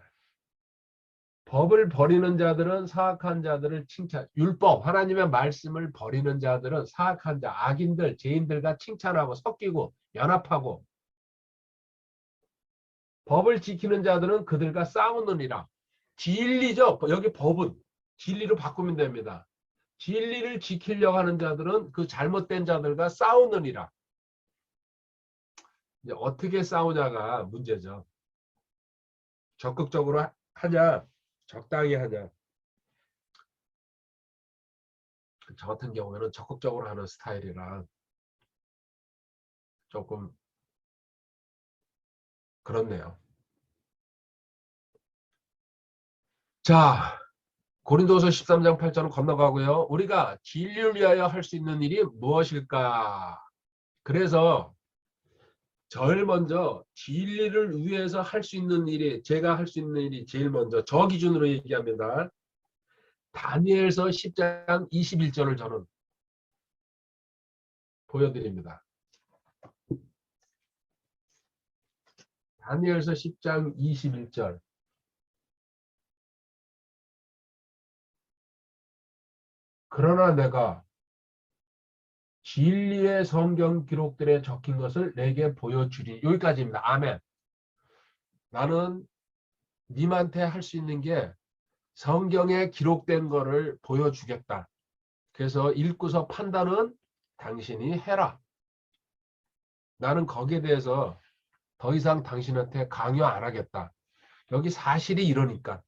법을 버리는 자들은 사악한 자들을 칭찬. 율법, 하나님의 말씀을 버리는 자들은 사악한 자, 악인들, 죄인들과 칭찬하고 섞이고 연합하고 법을 지키는 자들은 그들과 싸우느니라. 진리죠. 여기 법은 진리로 바꾸면 됩니다. 진리를 지키려고 하는 자들은 그 잘못된 자들과 싸우느니라. 이제 어떻게 싸우냐가 문제죠. 적극적으로 하냐, 적당히 하냐. 저 같은 경우에는 적극적으로 하는 스타일이라 조금 그렇네요. 자, 고린도서 13장 8절은 건너가고요. 우리가 진리를 위하여 할 수 있는 일이 무엇일까? 그래서 제일 먼저 진리를 위해서 할 수 있는 일이 제가 할 수 있는 일이 제일 먼저 저 기준으로 얘기합니다. 다니엘서 10장 21절을 저는 보여드립니다. 다니엘서 10장 21절. 그러나 내가 진리의 성경 기록들에 적힌 것을 내게 보여주리. 여기까지입니다. 아멘. 나는 님한테 할 수 있는 게 성경에 기록된 거를 보여주겠다. 그래서 읽고서 판단은 당신이 해라. 나는 거기에 대해서 더 이상 당신한테 강요 안 하겠다. 여기 사실이 이러니까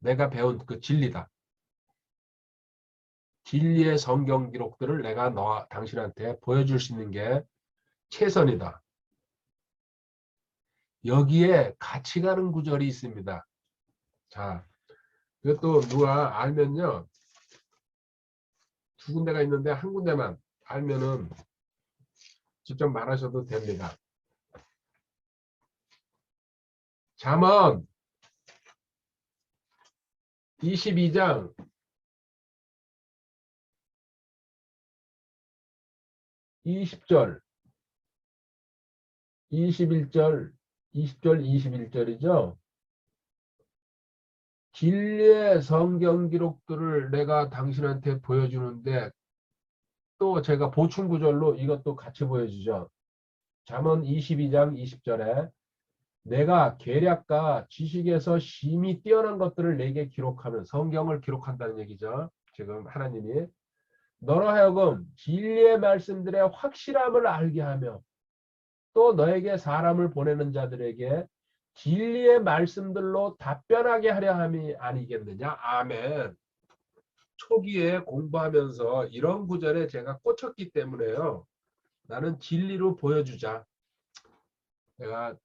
내가 배운 그 진리다. 진리의 성경 기록들을 내가 당신한테 보여줄 수 있는 게 최선이다. 여기에 같이 가는 구절이 있습니다. 자, 이것도 누가 알면요. 두 군데가 있는데 한 군데만 알면은 직접 말하셔도 됩니다. 잠언 22장 20절 21절 20절 21절이죠. 진리의 성경 기록들을 내가 당신한테 보여주는데 또 제가 보충 구절로 이것도 같이 보여주죠. 잠언 22장 20절에 내가 계략과 지식에서 심히 뛰어난 것들을 내게 기록하는 성경을 기록한다는 얘기죠. 지금 하나님이 너로 하여금 진리의 말씀들의 확실함을 알게 하며 또 너에게 사람을 보내는 자들에게 진리의 말씀들로 답변하게 하려 함이 아니겠느냐. 아멘. 초기에 공부하면서 이런 구절에 제가 꽂혔기 때문에요. 나는 진리로 보여주자. 내가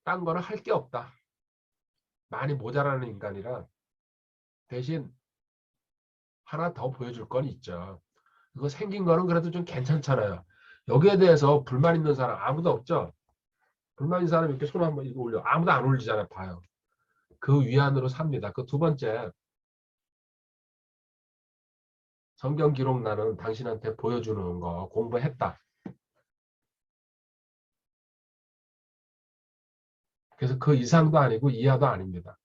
딴 거는 할 게 없다. 많이 모자라는 인간이라 대신 하나 더 보여줄 건 있죠. 그거 생긴 거는 그래도 좀 괜찮잖아요. 여기에 대해서 불만 있는 사람 아무도 없죠? 불만 있는 사람 이렇게 손 한번 이거 올려. 아무도 안 올리잖아요. 봐요. 그 위안으로 삽니다. 그 두 번째, 성경 기록 나는 당신한테 보여주는 거 공부했다. 그래서 그 이상도 아니고 이하도 아닙니다.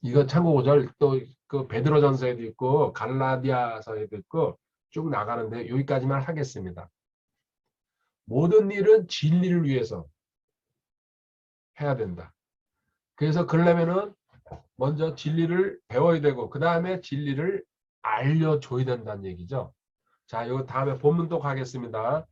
이거 참고 고절 또 그 베드로전서에도 있고 갈라디아서에도 있고 쭉 나가는데 여기까지만 하겠습니다. 모든 일은 진리를 위해서 해야 된다. 그래서 그러려면은 먼저 진리를 배워야 되고 그 다음에 진리를 알려줘야 된다는 얘기죠. 자, 이거 다음에 본문 또 가겠습니다.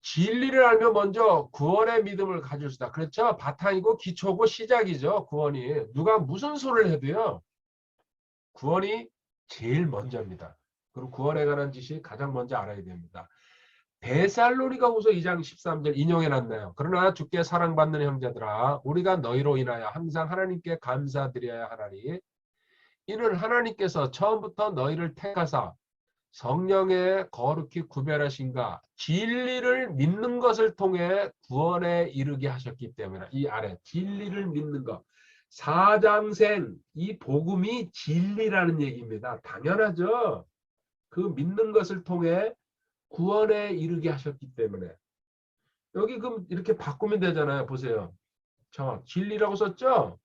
진리를 알면 먼저 구원의 믿음을 가질 수 있다. 그렇죠? 바탕이고 기초고 시작이죠. 구원이. 누가 무슨 소리를 해도요. 구원이 제일 먼저입니다. 그리고 구원에 관한 지식 가장 먼저 알아야 됩니다. 데살로니가후서 2장 13절 인용해놨나요? 그러나 주께 사랑받는 형제들아 우리가 너희로 인하여 항상 하나님께 감사드려야 하나니 이는 하나님께서 처음부터 너희를 택하사 성령에 거룩히 구별하신가 진리를 믿는 것을 통해 구원에 이르게 하셨기 때문에 이 아래 진리를 믿는 것 사장생 이 복음이 진리라는 얘기입니다. 당연하죠. 그 믿는 것을 통해 구원에 이르게 하셨기 때문에 여기 그럼 이렇게 바꾸면 되잖아요. 보세요. 저 진리라고 썼죠?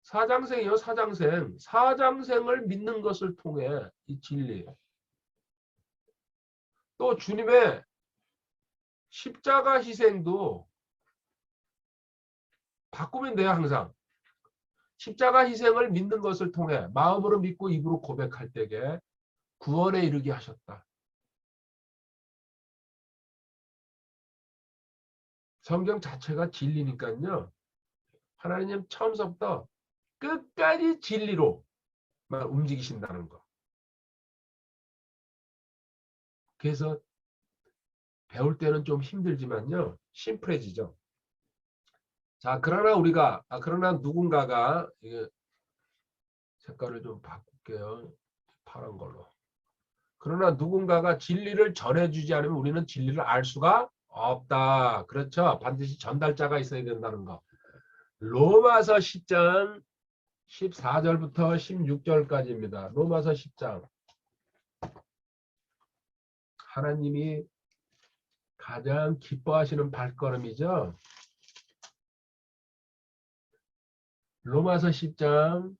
사장생이요. 사장생. 사장생을 믿는 것을 통해 이 진리. 또 주님의 십자가 희생도 바꾸면 돼요. 항상. 십자가 희생을 믿는 것을 통해 마음으로 믿고 입으로 고백할 때에 구원에 이르게 하셨다. 성경 자체가 진리니까요. 하나님 처음부터 끝까지 진리로만 움직이신다는 거. 그래서 배울 때는 좀 힘들지만요. 심플해지죠. 자, 그러나 누군가가 이게 색깔을 좀 바꿀게요. 파란 걸로. 그러나 누군가가 진리를 전해주지 않으면 우리는 진리를 알 수가 없다. 그렇죠? 반드시 전달자가 있어야 된다는 거. 로마서 10장 14절부터 16절까지입니다. 로마서 10장. 하나님이 가장 기뻐하시는 발걸음이죠. 로마서 10장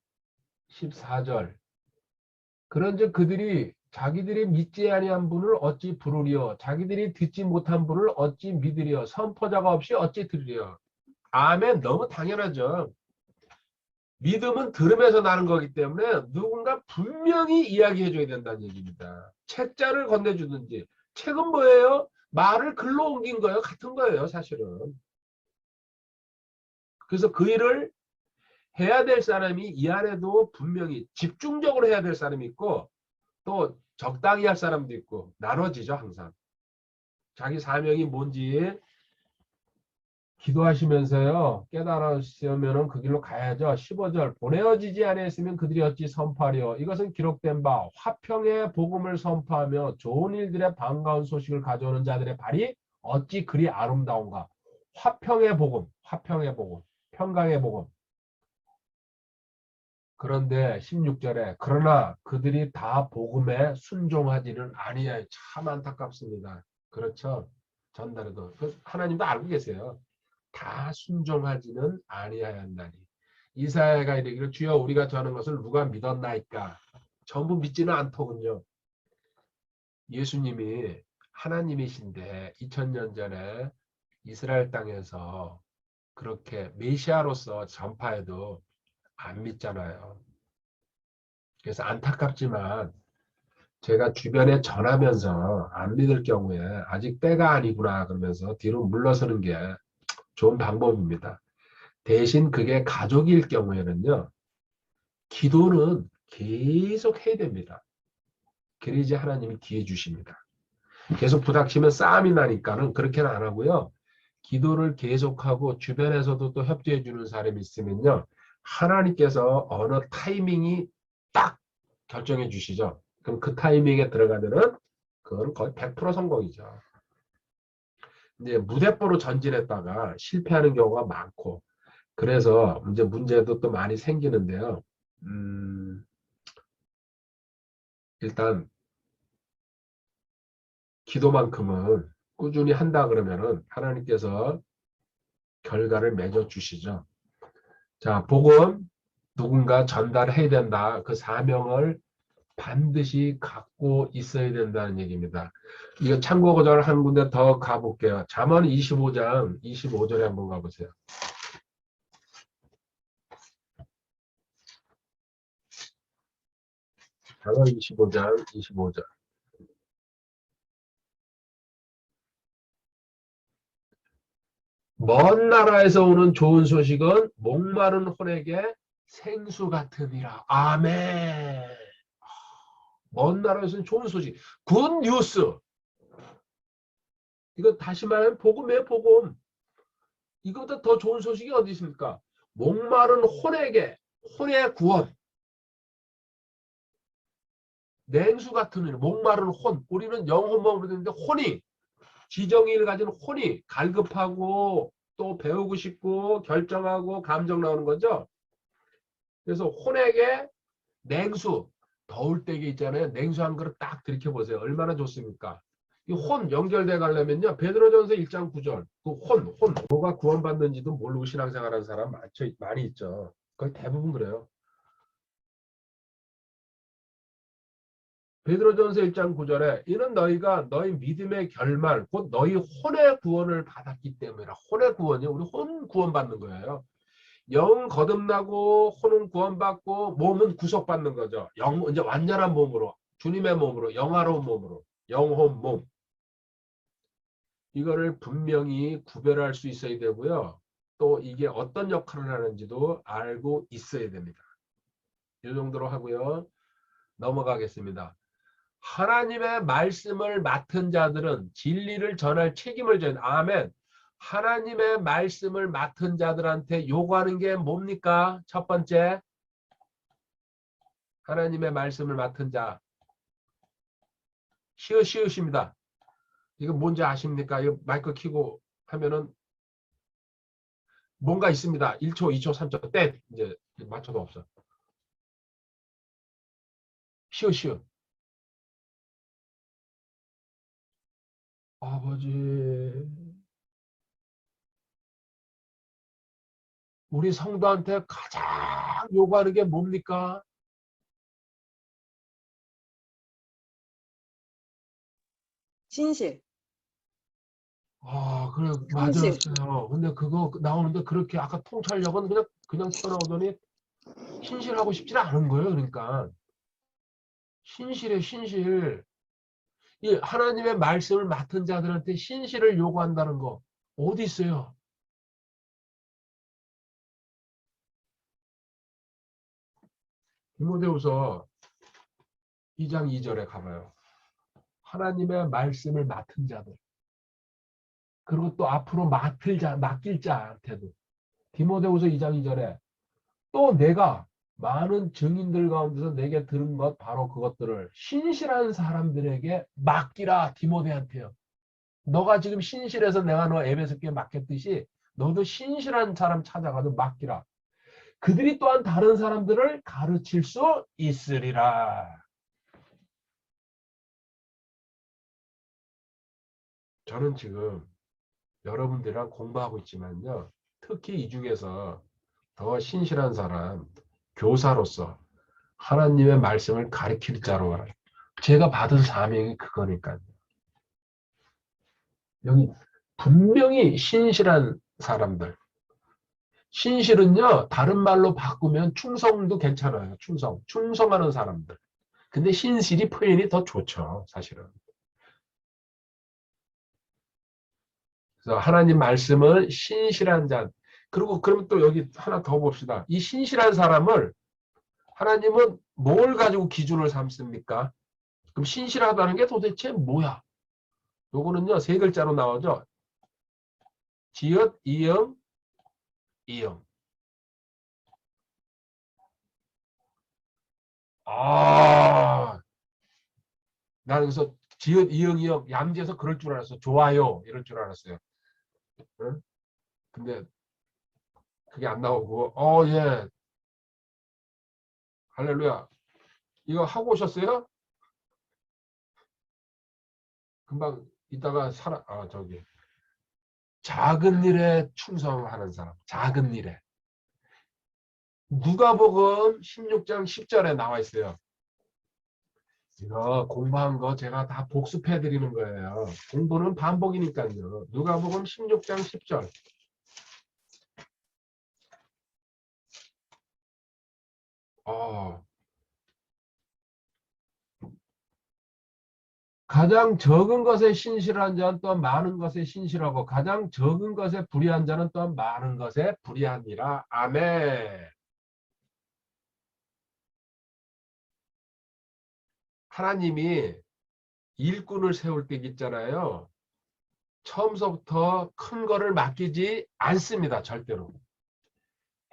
14절. 그런즉 그들이 자기들이 믿지 아니한 분을 어찌 부르리요 자기들이 듣지 못한 분을 어찌 믿으리요 선포자가 없이 어찌 들으리요. 아멘. 너무 당연하죠. 믿음은 들음에서 나는 거기 때문에 누군가 분명히 이야기해 줘야 된다는 얘기입니다. 책자를 건네주든지. 책은 뭐예요? 말을 글로 옮긴 거예요. 같은 거예요. 사실은. 그래서 그 일을 해야 될 사람이 이 안에도 분명히 집중적으로 해야 될 사람이 있고 또 적당히 할 사람도 있고 나눠지죠. 항상. 자기 사명이 뭔지 기도하시면서요. 깨달으시면은 그 길로 가야죠. 15절 보내어지지 아니했으면 그들이 어찌 선포하리요. 이것은 기록된 바 화평의 복음을 선포하며 좋은 일들의 반가운 소식을 가져오는 자들의 발이 어찌 그리 아름다운가. 화평의 복음, 화평의 복음, 평강의 복음. 그런데 16절에 그러나 그들이 다 복음에 순종하지는 아니하여. 참 안타깝습니다. 그렇죠? 전달에도 하나님도 알고 계세요. 다 순종하지는 아니하였나니. 이사야가 이르기를 주여 우리가 전하는 것을 누가 믿었나이까. 전부 믿지는 않더군요. 예수님이 하나님이신데 2000년 전에 이스라엘 땅에서 그렇게 메시아로서 전파해도 안 믿잖아요. 그래서 안타깝지만 제가 주변에 전하면서 안 믿을 경우에 아직 때가 아니구나 그러면서 뒤로 물러서는 게 좋은 방법입니다. 대신 그게 가족일 경우에는요. 기도는 계속 해야 됩니다. 그래야지 하나님이 기회 주십니다. 계속 부닥치면 싸움이 나니까는 그렇게는 안 하고요. 기도를 계속하고 주변에서도 또 협조해 주는 사람이 있으면요. 하나님께서 어느 타이밍이 딱 결정해 주시죠. 그럼 그 타이밍에 들어가면은 그거는 거의 100% 성공이죠. 이제 무대뽀로 전진했다가 실패하는 경우가 많고 그래서 이제 문제도 또 많이 생기는데요. 일단 기도만큼은 꾸준히 한다 그러면은 하나님께서 결과를 맺어 주시죠. 자, 복음 누군가 전달해야 된다. 그 사명을 반드시 갖고 있어야 된다는 얘기입니다. 이거 참고 구절 한 군데 더 가볼게요. 잠언 25장 25절에 한번 가보세요. 잠언 25장 25절. 먼 나라에서 오는 좋은 소식은 목마른 혼에게 생수 같으니라. 아멘. 먼 나라에서는 좋은 소식. 굿 뉴스. 이거 다시 말하면 복음이에요, 복음. 이거보다 더 좋은 소식이 어디 있습니까? 목마른 혼에게, 혼의 구원. 냉수 같은 일, 목마른 혼. 우리는 영혼만 그러는데 혼이, 지정의를 가진 혼이 갈급하고 또 배우고 싶고 결정하고 감정 나오는 거죠. 그래서 혼에게 냉수, 더울 때게 있잖아요. 냉수 한 그릇 딱 들이켜보세요. 얼마나 좋습니까? 이 혼 연결돼 가려면요. 베드로전서 1장 9절. 그 혼, 뭐가 구원받는지도 모르고 신앙생활하는 사람 많이 있죠. 거의 대부분 그래요. 베드로전서 1장 9절에 이는 너희가 너희 믿음의 결말 곧 너희 혼의 구원을 받았기 때문이라. 혼의 구원이 우리 혼 구원받는 거예요. 영 거듭나고 혼은 구원받고 몸은 구속받는 거죠. 영 이제 완전한 몸으로 주님의 몸으로 영화로운 몸으로 영혼 몸. 이거를 분명히 구별할 수 있어야 되고요. 또 이게 어떤 역할을 하는지도 알고 있어야 됩니다. 이 정도로 하고요. 넘어가겠습니다. 하나님의 말씀을 맡은 자들은 진리를 전할 책임을 져야 아멘. 하나님의 말씀을 맡은 자들한테 요구하는 게 뭡니까? 첫 번째, 하나님의 말씀을 맡은 자. 시읒시읒입니다. 이거 뭔지 아십니까? 이거 마이크 켜고 하면은 뭔가 있습니다. 1초, 2초, 3초, 땡! 이제 맞춰도 없어. 시읒시읒. 아버지, 우리 성도한테 가장 요구하는 게 뭡니까? 진실, 아, 그래, 성실. 맞았어요. 근데 그거 나오는데 그렇게 아까 통찰력은 그냥 튀어나오더니 신실하고 싶지는 않은 거예요. 그러니까. 신실해, 신실. 이 하나님의 말씀을 맡은 자들한테 신실을 요구한다는 거 어디 있어요? 디모데후서 2장 2절에 가봐요. 하나님의 말씀을 맡은 자들. 그리고 또 앞으로 맡길 자한테도. 디모데후서 2장 2절에 또 내가 많은 증인들 가운데서 내게 들은 것 바로 그것들을 신실한 사람들에게 맡기라. 디모데한테요. 너가 지금 신실해서 내가 너 에베소께 맡겼듯이 너도 신실한 사람 찾아가서 맡기라. 그들이 또한 다른 사람들을 가르칠 수 있으리라. 저는 지금 여러분들이랑 공부하고 있지만요. 특히 이 중에서 더 신실한 사람, 교사로서 하나님의 말씀을 가르칠 자로 알아요. 제가 받은 사명이 그거니까요. 여기 분명히 신실한 사람들. 신실은요, 다른 말로 바꾸면 충성도 괜찮아요. 충성하는 사람들. 근데 신실이 표현이 더 좋죠, 사실은. 그래서 하나님 말씀을 신실한 자. 그리고 그러면 또 여기 하나 더 봅시다. 이 신실한 사람을 하나님은 뭘 가지고 기준을 삼습니까? 그럼 신실하다는 게 도대체 뭐야? 요거는요, 세 글자로 나오죠. 지읒, 이응, 이응. 아, 나는 그래서 지읒, 이응, 이응 양지에서 그럴 줄 알았어. 좋아요. 이럴 줄 알았어요. 응? 근데 그게 안 나오고, 예. 할렐루야. 이거 하고 오셨어요? 금방 이따가 저기. 작은 일에 충성하는 사람. 작은 일에. 누가복음 16장 10절에 나와 있어요. 이거 공부한 거 제가 다 복습해 드리는 거예요. 공부는 반복이니까요. 누가복음 16장 10절. 가장 적은 것에 신실한 자는 또한 많은 것에 신실하고 가장 적은 것에 불의한 자는 또한 많은 것에 불의하니라. 아멘. 하나님이 일꾼을 세울 때 있잖아요. 처음서부터 큰 거를 맡기지 않습니다. 절대로.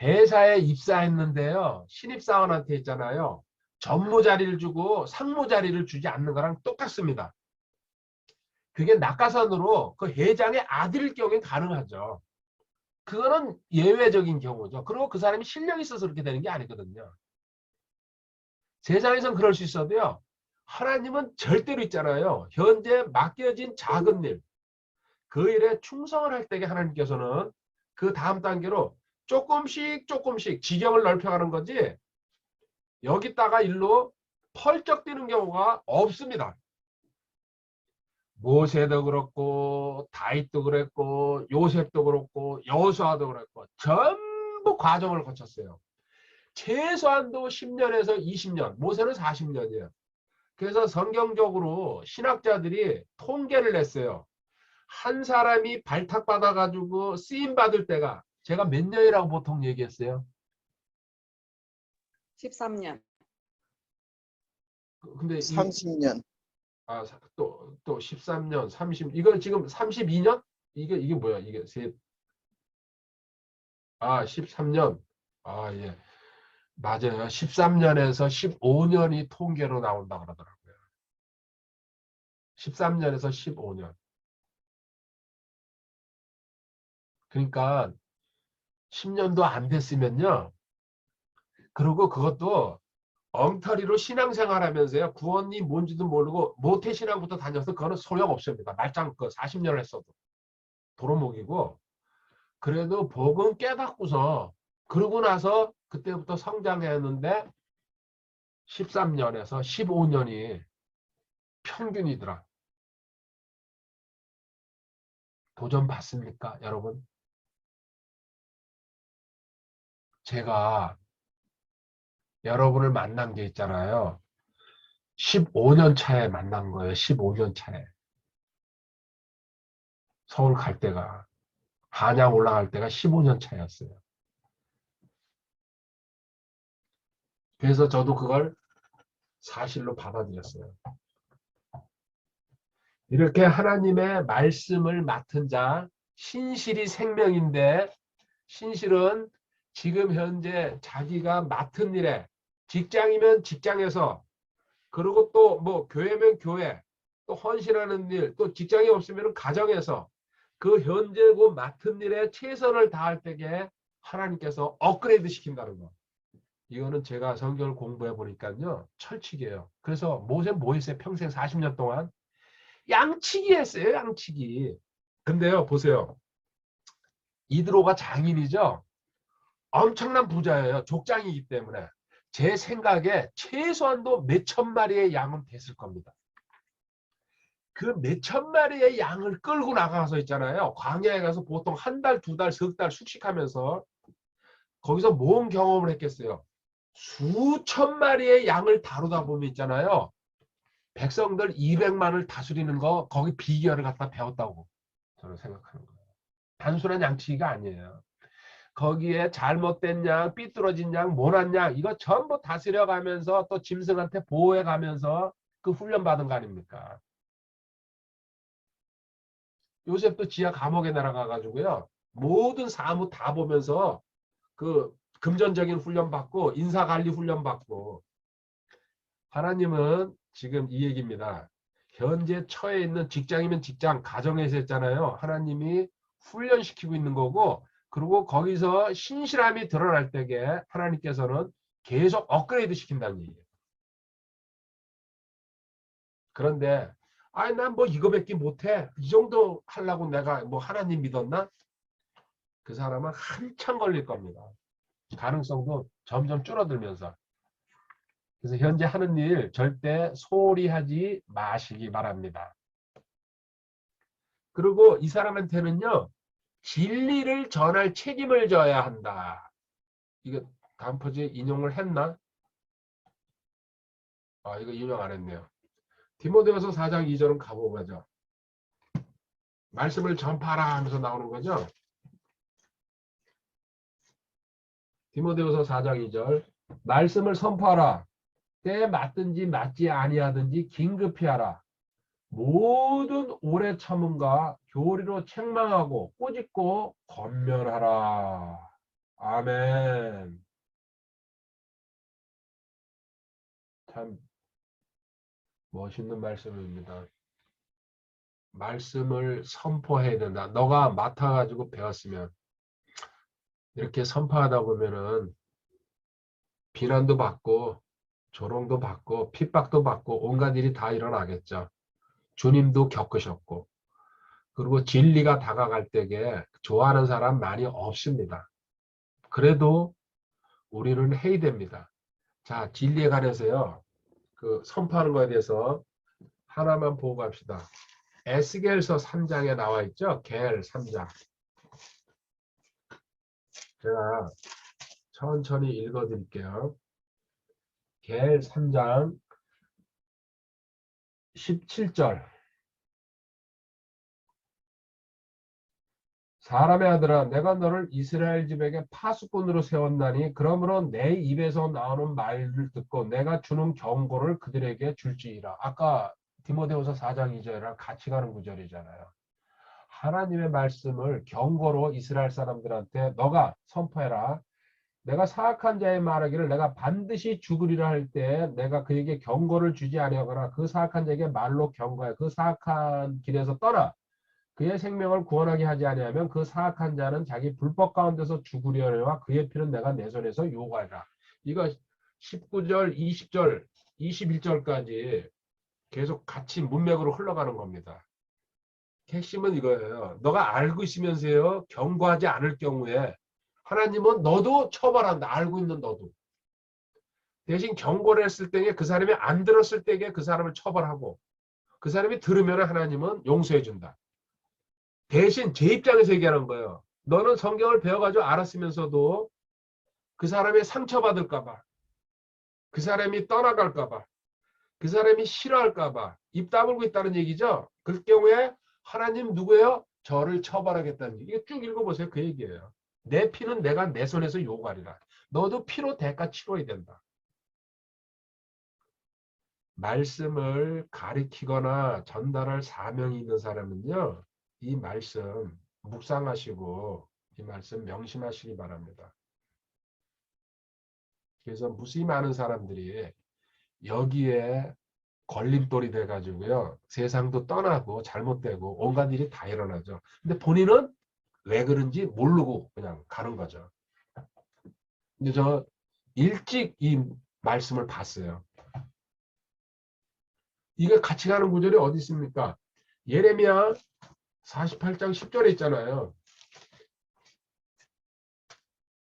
회사에 입사했는데요. 신입사원한테 있잖아요. 전무 자리를 주고 상무 자리를 주지 않는 거랑 똑같습니다. 그게 낙하산으로 그 회장의 아들일 경우에 가능하죠. 그거는 예외적인 경우죠. 그리고 그 사람이 실력이 있어서 그렇게 되는 게 아니거든요. 세상에선 그럴 수 있어도요. 하나님은 절대로 있잖아요. 현재 맡겨진 작은 일, 그 일에 충성을 할 때에 하나님께서는 그 다음 단계로 조금씩 지경을 넓혀가는 거지 여기다가 일로 펄쩍 뛰는 경우가 없습니다. 모세도 그렇고 다윗도 그랬고 요셉도 그렇고 여호수아도 그랬고 전부 과정을 거쳤어요. 최소한도 10년에서 20년, 모세는 40년이에요. 그래서 성경적으로 신학자들이 통계를 냈어요. 한 사람이 발탁받아가지고 쓰임받을 때가 제가 몇 년이라고 보통 얘기했어요? 13년. 근데 30년. 또 13년, 30, 이거 지금 32년? 이게 뭐야? 이게 13년. 예. 맞아요. 13년에서 15년이 통계로 나온다 그러더라고요. 13년에서 15년. 그러니까 10년도 안 됐으면요. 그리고 그것도 엉터리로 신앙생활 하면서요. 구원이 뭔지도 모르고 모태신앙부터 다녀서 그거는 소용없습니다. 말짱 40년을 했어도. 도로목이고 그래도 복음 깨닫고서 그러고 나서 그때부터 성장했는데 13년에서 15년이 평균이더라. 도전 받습니까, 여러분? 제가 여러분을 만난 게 있잖아요. 15년 차에 만난 거예요. 15년 차에. 서울 갈 때가. 한양 올라갈 때가 15년 차였어요. 그래서 저도 그걸 사실로 받아들였어요. 이렇게 하나님의 말씀을 맡은 자, 신실이 생명인데 신실은 지금 현재 자기가 맡은 일에 직장이면 직장에서 그리고 또 뭐 교회면 교회 또 헌신하는 일 또 직장이 없으면 가정에서 그 현재 그 맡은 일에 최선을 다할 때에 하나님께서 업그레이드 시킨다는 거. 이거는 제가 성경을 공부해 보니까요. 철칙이에요. 그래서 모세 뭐 했어요? 평생 40년 동안 양치기 했어요. 양치기. 근데요. 보세요. 이드로가 장인이죠. 엄청난 부자예요. 족장이기 때문에. 제 생각에 최소한도 몇천 마리의 양은 됐을 겁니다. 그 몇천 마리의 양을 끌고 나가서 있잖아요. 광야에 가서 보통 한 달, 두 달, 석 달 숙식하면서 거기서 뭔 경험을 했겠어요. 수천 마리의 양을 다루다 보면 있잖아요. 백성들 200만을 다스리는 거 거기 비결을 갖다 배웠다고 저는 생각하는 거예요. 단순한 양치기가 아니에요. 거기에 잘못된 양, 삐뚤어진 양, 모난 양 이거 전부 다스려가면서 또 짐승한테 보호해가면서 그 훈련 받은 거 아닙니까? 요셉도 지하 감옥에 날아가 가지고요. 모든 사무 다 보면서 그 금전적인 훈련 받고 인사관리 훈련 받고. 하나님은 지금 이 얘기입니다. 현재 처해 있는 직장이면 직장, 가정에서 했잖아요. 하나님이 훈련시키고 있는 거고, 그리고 거기서 신실함이 드러날 때에 하나님께서는 계속 업그레이드 시킨다는 얘기예요. 그런데 아니 난 뭐 이거밖에 못해. 이 정도 하려고 내가 뭐 하나님 믿었나? 그 사람은 한참 걸릴 겁니다. 가능성도 점점 줄어들면서. 그래서 현재 하는 일 절대 소홀히 하지 마시기 바랍니다. 그리고 이 사람한테는요. 진리를 전할 책임을 져야 한다. 이거 다음 퍼즐 인용을 했나? 아, 이거 인용 안 했네요. 디모데후서 4장 2절은 가보죠. 말씀을 전파하라 하면서 나오는 거죠. 디모데후서 4장 2절 말씀을 선포하라. 때에 맞든지 맞지 아니하든지 긴급히 하라. 모든 오래 참음과 교리로 책망하고 꾸짖고 권면하라. 아멘. 참 멋있는 말씀입니다. 말씀을 선포해야 된다. 너가 맡아가지고 배웠으면 이렇게 선포하다 보면은 비난도 받고 조롱도 받고 핍박도 받고 온갖 일이 다 일어나겠죠. 주님도 겪으셨고 그리고 진리가 다가갈 때에 좋아하는 사람 많이 없습니다. 그래도 우리는 해야 됩니다. 자, 진리에 관해서요. 그 선포하는 거에 대해서 하나만 보고 갑시다. 에스겔서 3장에 나와 있죠. 겔 3장. 제가 천천히 읽어 드릴게요. 겔 3장 17절. 사람의 아들아 내가 너를 이스라엘 집에게 파수꾼으로 세웠나니 그러므로 내 입에서 나오는 말을 듣고 내가 주는 경고를 그들에게 줄지이라. 아까 디모데후서 4장 2절이랑 같이 가는 구절이잖아요. 하나님의 말씀을 경고로 이스라엘 사람들한테 너가 선포해라. 내가 사악한 자의 말하기를 내가 반드시 죽으리라 할 때 내가 그에게 경고를 주지 아니하거나 그 사악한 자에게 말로 경고해 그 사악한 길에서 떠나 그의 생명을 구원하게 하지 아니하면 그 사악한 자는 자기 불법 가운데서 죽으려니와 그의 피는 내가 내 손에서 요구하리라. 이거 19절, 20절, 21절까지 계속 같이 문맥으로 흘러가는 겁니다. 핵심은 이거예요. 너가 알고 있으면서요. 경고하지 않을 경우에 하나님은 너도 처벌한다. 알고 있는 너도. 대신 경고를 했을 때에 그 사람이 안 들었을 때에 그 사람을 처벌하고 그 사람이 들으면 하나님은 용서해 준다. 대신 제 입장에서 얘기하는 거예요. 너는 성경을 배워가지고 알았으면서도 그 사람이 상처받을까봐, 그 사람이 떠나갈까봐, 그 사람이 싫어할까봐 입 다물고 있다는 얘기죠. 그 경우에 하나님 누구예요? 저를 처벌하겠다는 얘기. 이거 쭉 읽어보세요. 그 얘기예요. 내 피는 내가 내 손에서 요구하리라. 너도 피로 대가 치러야 된다. 말씀을 가리키거나 전달할 사명이 있는 사람은요. 이 말씀 묵상하시고 이 말씀 명심하시기 바랍니다. 그래서 무수히 많은 사람들이 여기에 걸림돌이 돼가지고요. 세상도 떠나고 잘못되고 온갖 일이 다 일어나죠. 근데 본인은 왜 그런지 모르고 그냥 가는 거죠. 근데 저 일찍 이 말씀을 봤어요. 이게 같이 가는 구절이 어디 있습니까? 예레미야 48장 10절에 있잖아요.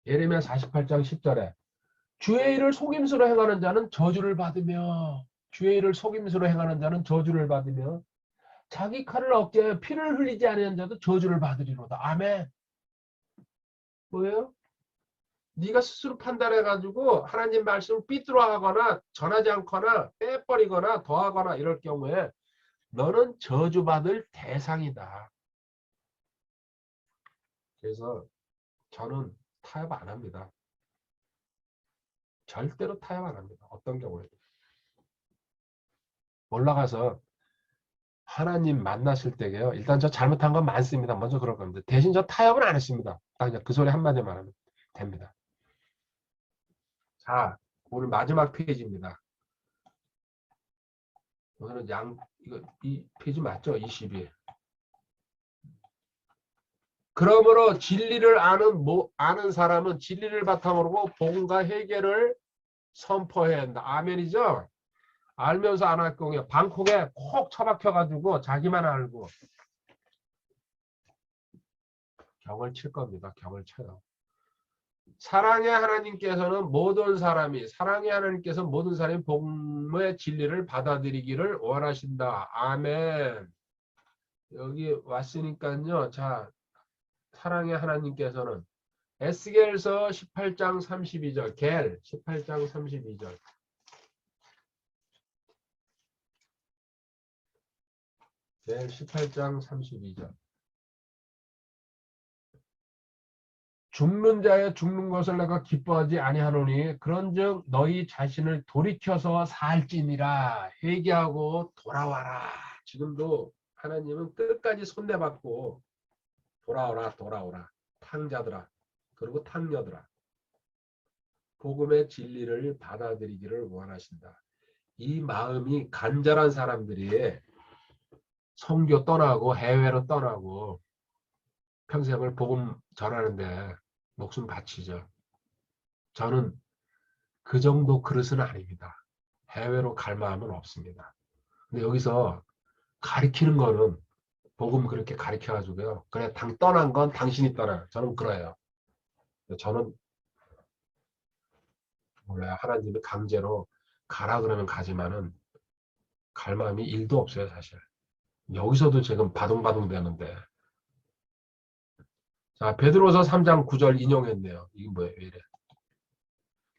예레미야 48장 10절에 주의 일을 속임수로 행하는 자는 저주를 받으며 주의 일을 속임수로 행하는 자는 저주를 받으며 자기 칼을 어깨에 피를 흘리지 않는 자도 저주를 받으리로다. 아멘. 뭐예요? 네가 스스로 판단해가지고 하나님 말씀을 삐뚤어하거나 전하지 않거나 빼버리거나 더하거나 이럴 경우에 너는 저주받을 대상이다. 그래서 저는 타협 안 합니다. 절대로 타협 안 합니다. 어떤 경우에도. 올라가서 하나님 만났을 때게요. 일단 저 잘못한 건 많습니다. 먼저 그럴 겁니다. 대신 저 타협은 안 했습니다. 딱 그냥 그 소리 한마디만 하면 됩니다. 자, 오늘 마지막 페이지입니다. 오늘은 이거 이 페이지 맞죠? 22. 그러므로 진리를 아는 사람은 진리를 바탕으로 복음과 회개를 선포해야 한다. 아멘이죠? 알면서 안 할 경우에 방콕에 콕 처박혀가지고 자기만 알고 경을 칠 겁니다. 경을 쳐요. 사랑의 하나님께서는 모든 사람이 복음의 진리를 받아들이기를 원하신다. 아멘. 여기 왔으니까요. 자, 사랑의 하나님께서는 에스겔서 18장 32절 겔 18장 32절 겔 18장 32절 죽는 자의 죽는 것을 내가 기뻐하지 아니하노니 그런즉 너희 자신을 돌이켜서 살지니라. 회개하고 돌아와라. 지금도 하나님은 끝까지 손대받고 돌아오라 탕자들아 그리고 탕녀들아 복음의 진리를 받아들이기를 원하신다. 이 마음이 간절한 사람들이 선교 떠나고 해외로 떠나고 평생을 복음 전하는데 목숨 바치죠. 저는 그 정도 그릇은 아닙니다. 해외로 갈 마음은 없습니다. 근데 여기서 가리키는 거는 복음 그렇게 가리켜가지고요. 그래 떠난 건 당신이 떠나. 저는 그래요. 저는 몰라요. 하나님이 강제로 가라 그러면 가지만은 갈 마음이 1도 없어요. 사실. 여기서도 지금 바둥바둥 되는데. 자, 베드로서 3장 9절 인용했네요. 이게 뭐예요? 왜 이래?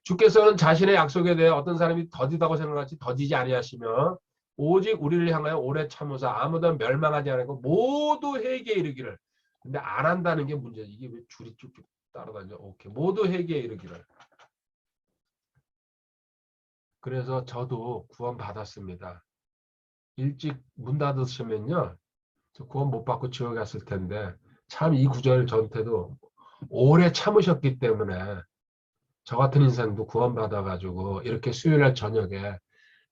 주께서는 자신의 약속에 대해 어떤 사람이 더디다고 생각하지 더디지 아니하시며 오직 우리를 향하여 오래 참으사 아무도 멸망하지 않고 모두 회개에 이르기를. 근데 안 한다는 게 문제지. 이게 왜 줄이 쭉쭉 따라다녀? 오케이. 모두 회개에 이르기를. 그래서 저도 구원 받았습니다. 일찍 문 닫으시면요. 저 구원 못 받고 지옥에 갔을 텐데 참 이 구절 전태도 오래 참으셨기 때문에 저 같은 인생도 구원받아가지고 이렇게 수요일날 저녁에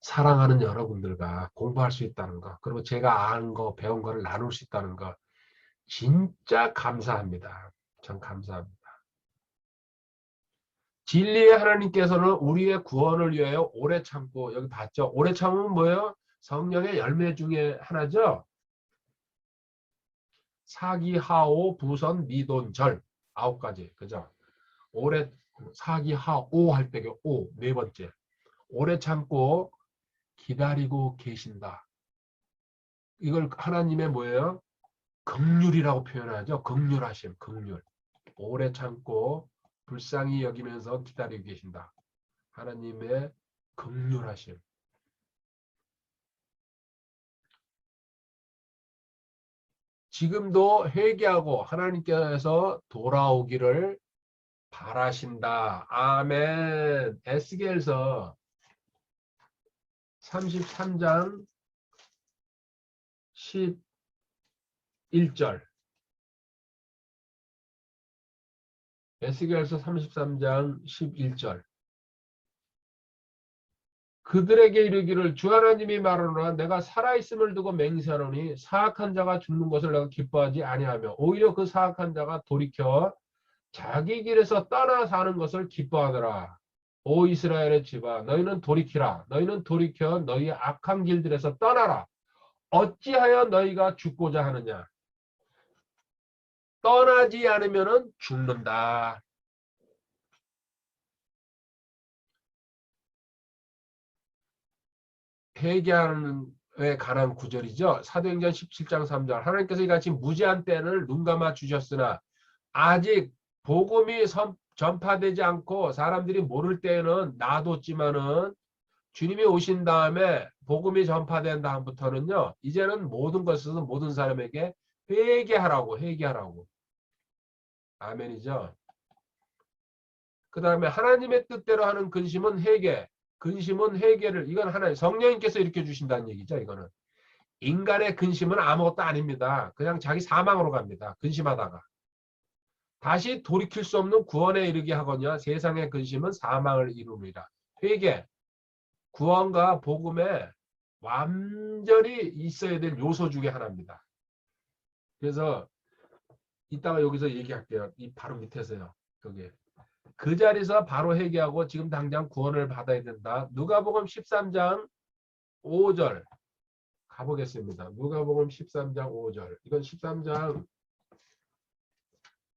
사랑하는 여러분들과 공부할 수 있다는 거 그리고 제가 아는 거 배운 거를 나눌 수 있다는 거 진짜 감사합니다. 전 감사합니다. 진리의 하나님께서는 우리의 구원을 위하여 오래 참고 여기 봤죠? 오래 참으면 뭐예요? 성령의 열매 중에 하나죠? 사기하오 부선 미돈절 9가지 그죠? 오래 사기하오 할 때가 오 네 번째 오래 참고 기다리고 계신다. 이걸 하나님의 뭐예요? 긍휼이라고 표현하죠. 긍휼하심, 긍휼. 오래 참고 불쌍히 여기면서 기다리고 계신다. 하나님의 긍휼하심. 지금도 회개하고 하나님께서 돌아오기를 바라신다. 아멘. 에스겔서 33장 11절. 에스겔서 33장 11절. 그들에게 이르기를 주 하나님이 말하노라 내가 살아있음을 두고 맹세하노니 사악한 자가 죽는 것을 내가 기뻐하지 아니하며 오히려 그 사악한 자가 돌이켜 자기 길에서 떠나 사는 것을 기뻐하더라. 오 이스라엘의 집아 너희는 돌이키라. 너희는 돌이켜 너희의 악한 길들에서 떠나라. 어찌하여 너희가 죽고자 하느냐. 떠나지 않으면 죽는다. 회개하는 에 관한 구절이죠. 사도행전 17장 3절 하나님께서 이같이 무제한 때를 눈감아 주셨으나 아직 복음이 전파되지 않고 사람들이 모를 때에는 놔뒀지만은 주님이 오신 다음에 복음이 전파된 다음부터는요. 이제는 모든 것은 모든 사람에게 회개하라고. 아멘이죠. 그 다음에 하나님의 뜻대로 하는 근심은 회개. 근심은 회개를 이건 하나님 성령님께서 이렇게 주신다는 얘기죠. 이거는 인간의 근심은 아무것도 아닙니다. 그냥 자기 사망으로 갑니다. 근심하다가. 다시 돌이킬 수 없는 구원에 이르게 하거니와 세상의 근심은 사망을 이루니라. 회개, 구원과 복음에 완전히 있어야 될 요소 중에 하나입니다. 그래서 이따가 여기서 얘기할게요. 이 바로 밑에서요. 여기. 그 자리에서 바로 회개하고 지금 당장 구원을 받아야 된다. 누가복음 13장 5절 가보겠습니다. 누가복음 13장 5절. 이건 13장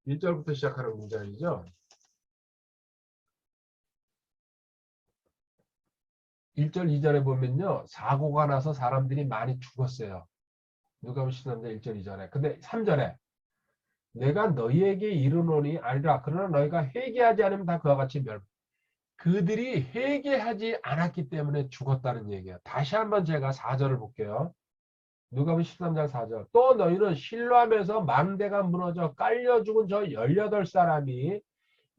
1절부터 시작하는 문장이죠. 1절 2절에 보면요. 사고가 나서 사람들이 많이 죽었어요. 누가복음 13장 1절 2절에. 근데 3절에 내가 너희에게 이르노니 아니라 그러나 너희가 회개하지 않으면 다 그와 같이 멸. 그들이 회개하지 않았기 때문에 죽었다는 얘기예요. 다시 한번 제가 4절을 볼게요. 누가복음 13장 4절. 또 너희는 실로암에서 망대가 무너져 깔려 죽은 저 18사람이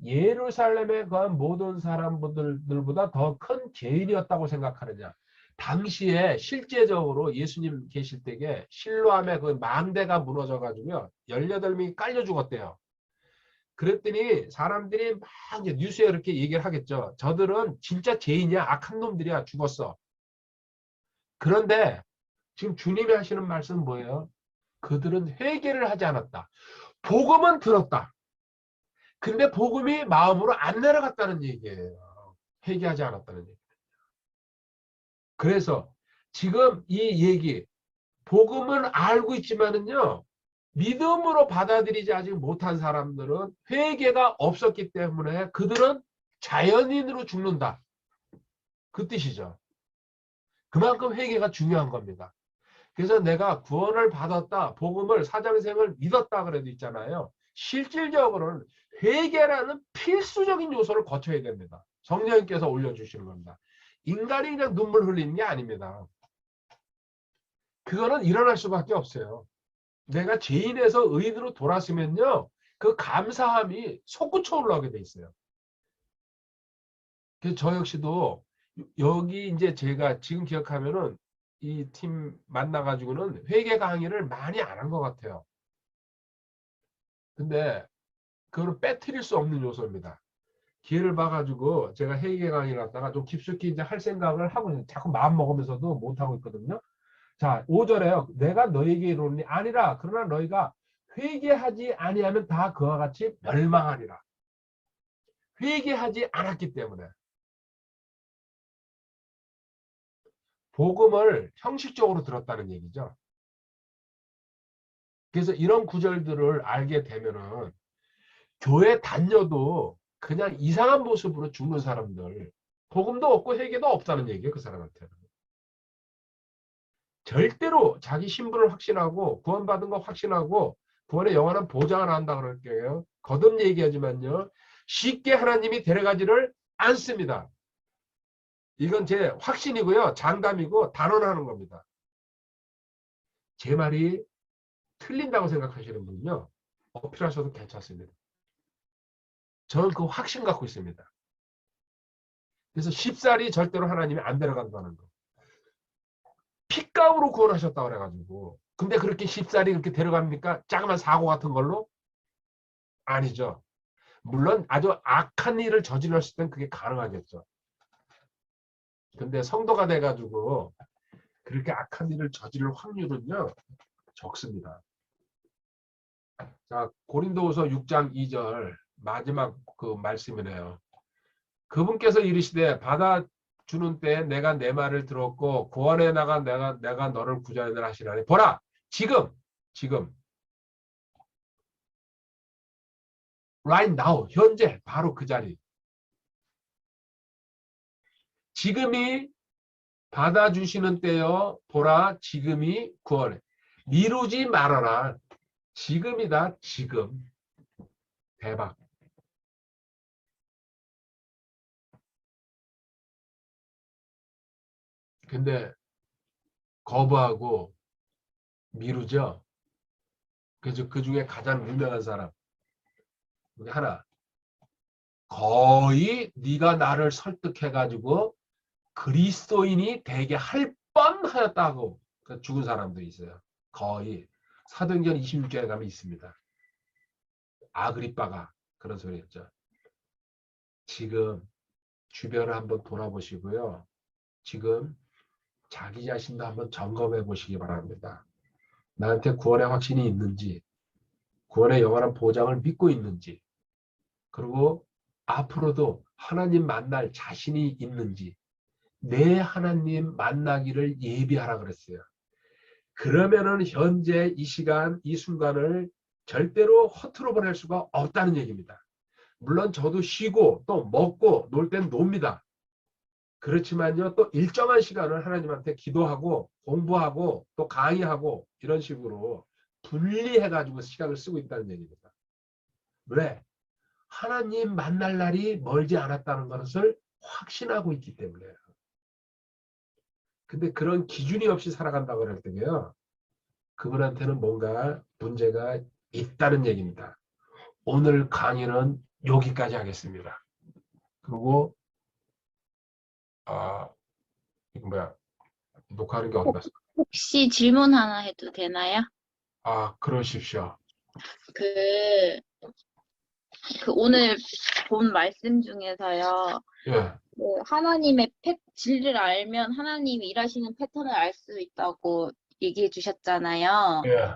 예루살렘에 거한 모든 사람들보다 더 큰 죄인이었다고 생각하느냐. 당시에 실제적으로 예수님 계실 때에 실로암에 그 망대가 무너져 가지고요. 18명이 깔려 죽었대요. 그랬더니 사람들이 막 이제 뉴스에 이렇게 얘기를 하겠죠. 저들은 진짜 죄인이야. 악한 놈들이야. 죽었어. 그런데 지금 주님이 하시는 말씀은 뭐예요? 그들은 회개를 하지 않았다. 복음은 들었다. 근데 복음이 마음으로 안 내려갔다는 얘기예요. 회개하지 않았다는 얘기. 그래서 지금 이 얘기, 복음은 알고 있지만은요, 믿음으로 받아들이지 아직 못한 사람들은 회개가 없었기 때문에 그들은 자연인으로 죽는다. 그 뜻이죠. 그만큼 회개가 중요한 겁니다. 그래서 내가 구원을 받았다, 복음을 사장생을 믿었다 그래도 있잖아요. 실질적으로는 회개라는 필수적인 요소를 거쳐야 됩니다. 성령님께서 올려주시는 겁니다. 인간이 그냥 눈물 흘리는 게 아닙니다. 그거는 일어날 수밖에 없어요. 내가 죄인에서 의인으로 돌았으면요, 그 감사함이 솟구쳐 올라오게 돼 있어요. 그래서 저 역시도 여기 이제 제가 지금 기억하면은 이 팀 만나가지고는 회개 강의를 많이 안 한 것 같아요. 근데 그거는 빼뜨릴 수 없는 요소입니다. 기회를 봐가지고 제가 회개 강의를 하다가 좀 깊숙이 이제 할 생각을 하고 자꾸 마음 먹으면서도 못 하고 있거든요. 자, 5절에요. 내가 너에게 이르노니 아니라 그러나 너희가 회개하지 아니하면 다 그와 같이 멸망하리라. 회개하지 않았기 때문에. 복음을 형식적으로 들었다는 얘기죠. 그래서 이런 구절들을 알게 되면은 교회 다녀도 그냥 이상한 모습으로 죽는 사람들, 복음도 없고 회개도 없다는 얘기예요. 그 사람한테는. 절대로 자기 신분을 확신하고 구원받은 거 확신하고 구원의 영원한 보장을 한다 그럴게요. 거듭 얘기하지만요. 쉽게 하나님이 데려가지를 않습니다. 이건 제 확신이고요. 장담이고 단언하는 겁니다. 제 말이 틀린다고 생각하시는 분은요. 어필하셔도 괜찮습니다. 저는 그 확신 갖고 있습니다. 그래서 쉽사리 절대로 하나님이 안 데려간다는 거. 핏값으로 구원하셨다고 그래가지고. 근데 그렇게 쉽사리 그렇게 데려갑니까? 자그만 사고 같은 걸로? 아니죠. 물론 아주 악한 일을 저질렀을 땐 그게 가능하겠죠. 근데 성도가 돼가지고 그렇게 악한 일을 저지를 확률은요. 적습니다. 자, 고린도후서 6장 2절 마지막 그 말씀이네요. 그분께서 이르시되 받아주는 때에 내가 내 말을 들었고 구원해 나가 내가 너를 구자하느라 하시나니 보라 지금 right now 현재 바로 그 자리 지금이 받아주시는 때여 보라 지금이 구원해 미루지 말아라 지금이다 지금 대박 근데 거부하고 미루죠. 그래서 그 중에 가장 유명한 사람 하나 거의 네가 나를 설득해 가지고 그리스도인이 되게 할 뻔하였다고 그 죽은 사람들이 있어요. 거의 사도행전 26장에 가면 있습니다. 아그리빠가 그런 소리 했죠. 지금 주변을 한번 돌아보시고요. 지금 자기 자신도 한번 점검해 보시기 바랍니다. 나한테 구원의 확신이 있는지, 구원의 영원한 보장을 믿고 있는지, 그리고 앞으로도 하나님 만날 자신이 있는지, 내 하나님 만나기를 예비하라 그랬어요. 그러면은 현재 이 시간, 이 순간을 절대로 허투루 보낼 수가 없다는 얘기입니다. 물론 저도 쉬고 또 먹고 놀 땐 놉니다. 그렇지만요, 또 일정한 시간을 하나님한테 기도하고 공부하고 또 강의하고 이런 식으로 분리해가지고 시간을 쓰고 있다는 얘기입니다. 왜? 하나님 만날 날이 멀지 않았다는 것을 확신하고 있기 때문에요. 근데 그런 기준이 없이 살아간다고 그럴 때요, 그분한테는 뭔가 문제가 있다는 얘기입니다. 오늘 강의는 여기까지 하겠습니다. 그리고 이거 뭐야, 녹화하는 게 어디 갔어? 혹시 질문 하나 해도 되나요? 그러십시오. 그 오늘 본 말씀 중에서요. 예. 하나님의 진리를 알면 하나님이 일하시는 패턴을 알 수 있다고 얘기해 주셨잖아요. 예.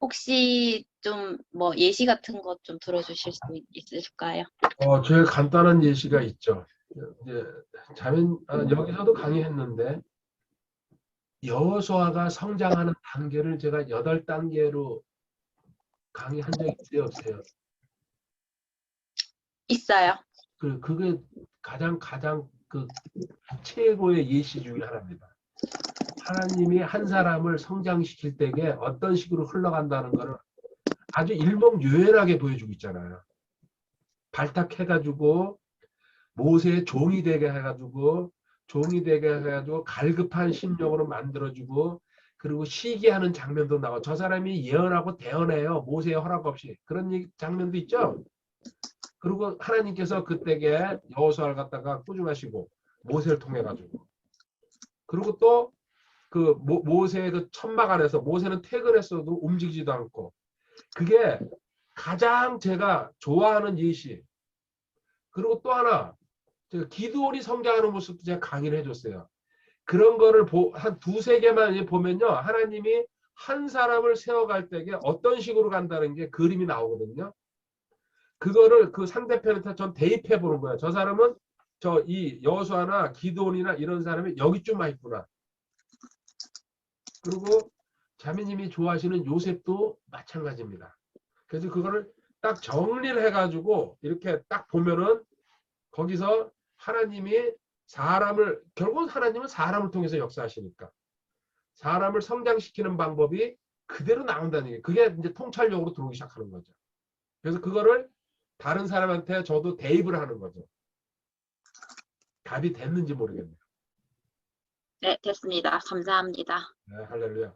혹시 좀 뭐 예시 같은 것 좀 들어주실 수 있으실까요? 제가 간단한 예시가 있죠. 이제 여기서도 강의했는데 여호수아가 성장하는 단계를 제가 8단계로 강의한 적이 있어요, 없어요? 있어요. 그게 가장 그 최고의 예시 중에 하나입니다. 하나님이 한 사람을 성장시킬 때에 어떤 식으로 흘러간다는 것을 아주 일목요연하게 보여주고 있잖아요. 발탁해가지고 모세의 종이 되게 해가지고 갈급한 심령으로 만들어주고, 그리고 시기하는 장면도 나와. 저 사람이 예언하고 대언해요. 모세의 허락 없이. 그런 장면도 있죠. 그리고 하나님께서 그때에 여호수아를 갖다가 꾸중하시고 모세를 통해 가지고, 그리고 또 그 모세의 그 천막 안에서 모세는 퇴근했어도 움직이지도 않고, 그게 가장 제가 좋아하는 예시. 그리고 또 하나, 제가 기드온이 성장하는 모습도 제가 강의를 해줬어요. 그런 거를 한 두세 개만 보면요, 하나님이 한 사람을 세워갈 때에 어떤 식으로 간다는 게 그림이 나오거든요. 그거를 그 상대편한테 전 대입해 보는 거예요. 저 사람은 이 여호수아나 기드온이나 이런 사람이 여기쯤 와 있구나. 그리고 자매님이 좋아하시는 요셉도 마찬가지입니다. 그래서 그거를 딱 정리를 해가지고 이렇게 딱 보면은 거기서 하나님이 결국 하나님은 사람을 통해서 역사하시니까 사람을 성장시키는 방법이 그대로 나온다는 게, 그게 이제 통찰력으로 들어오기 시작하는 거죠. 그래서 그거를 다른 사람한테 저도 대입을 하는 거죠. 답이 됐는지 모르겠네요. 네, 됐습니다. 감사합니다. 네, 할렐루야.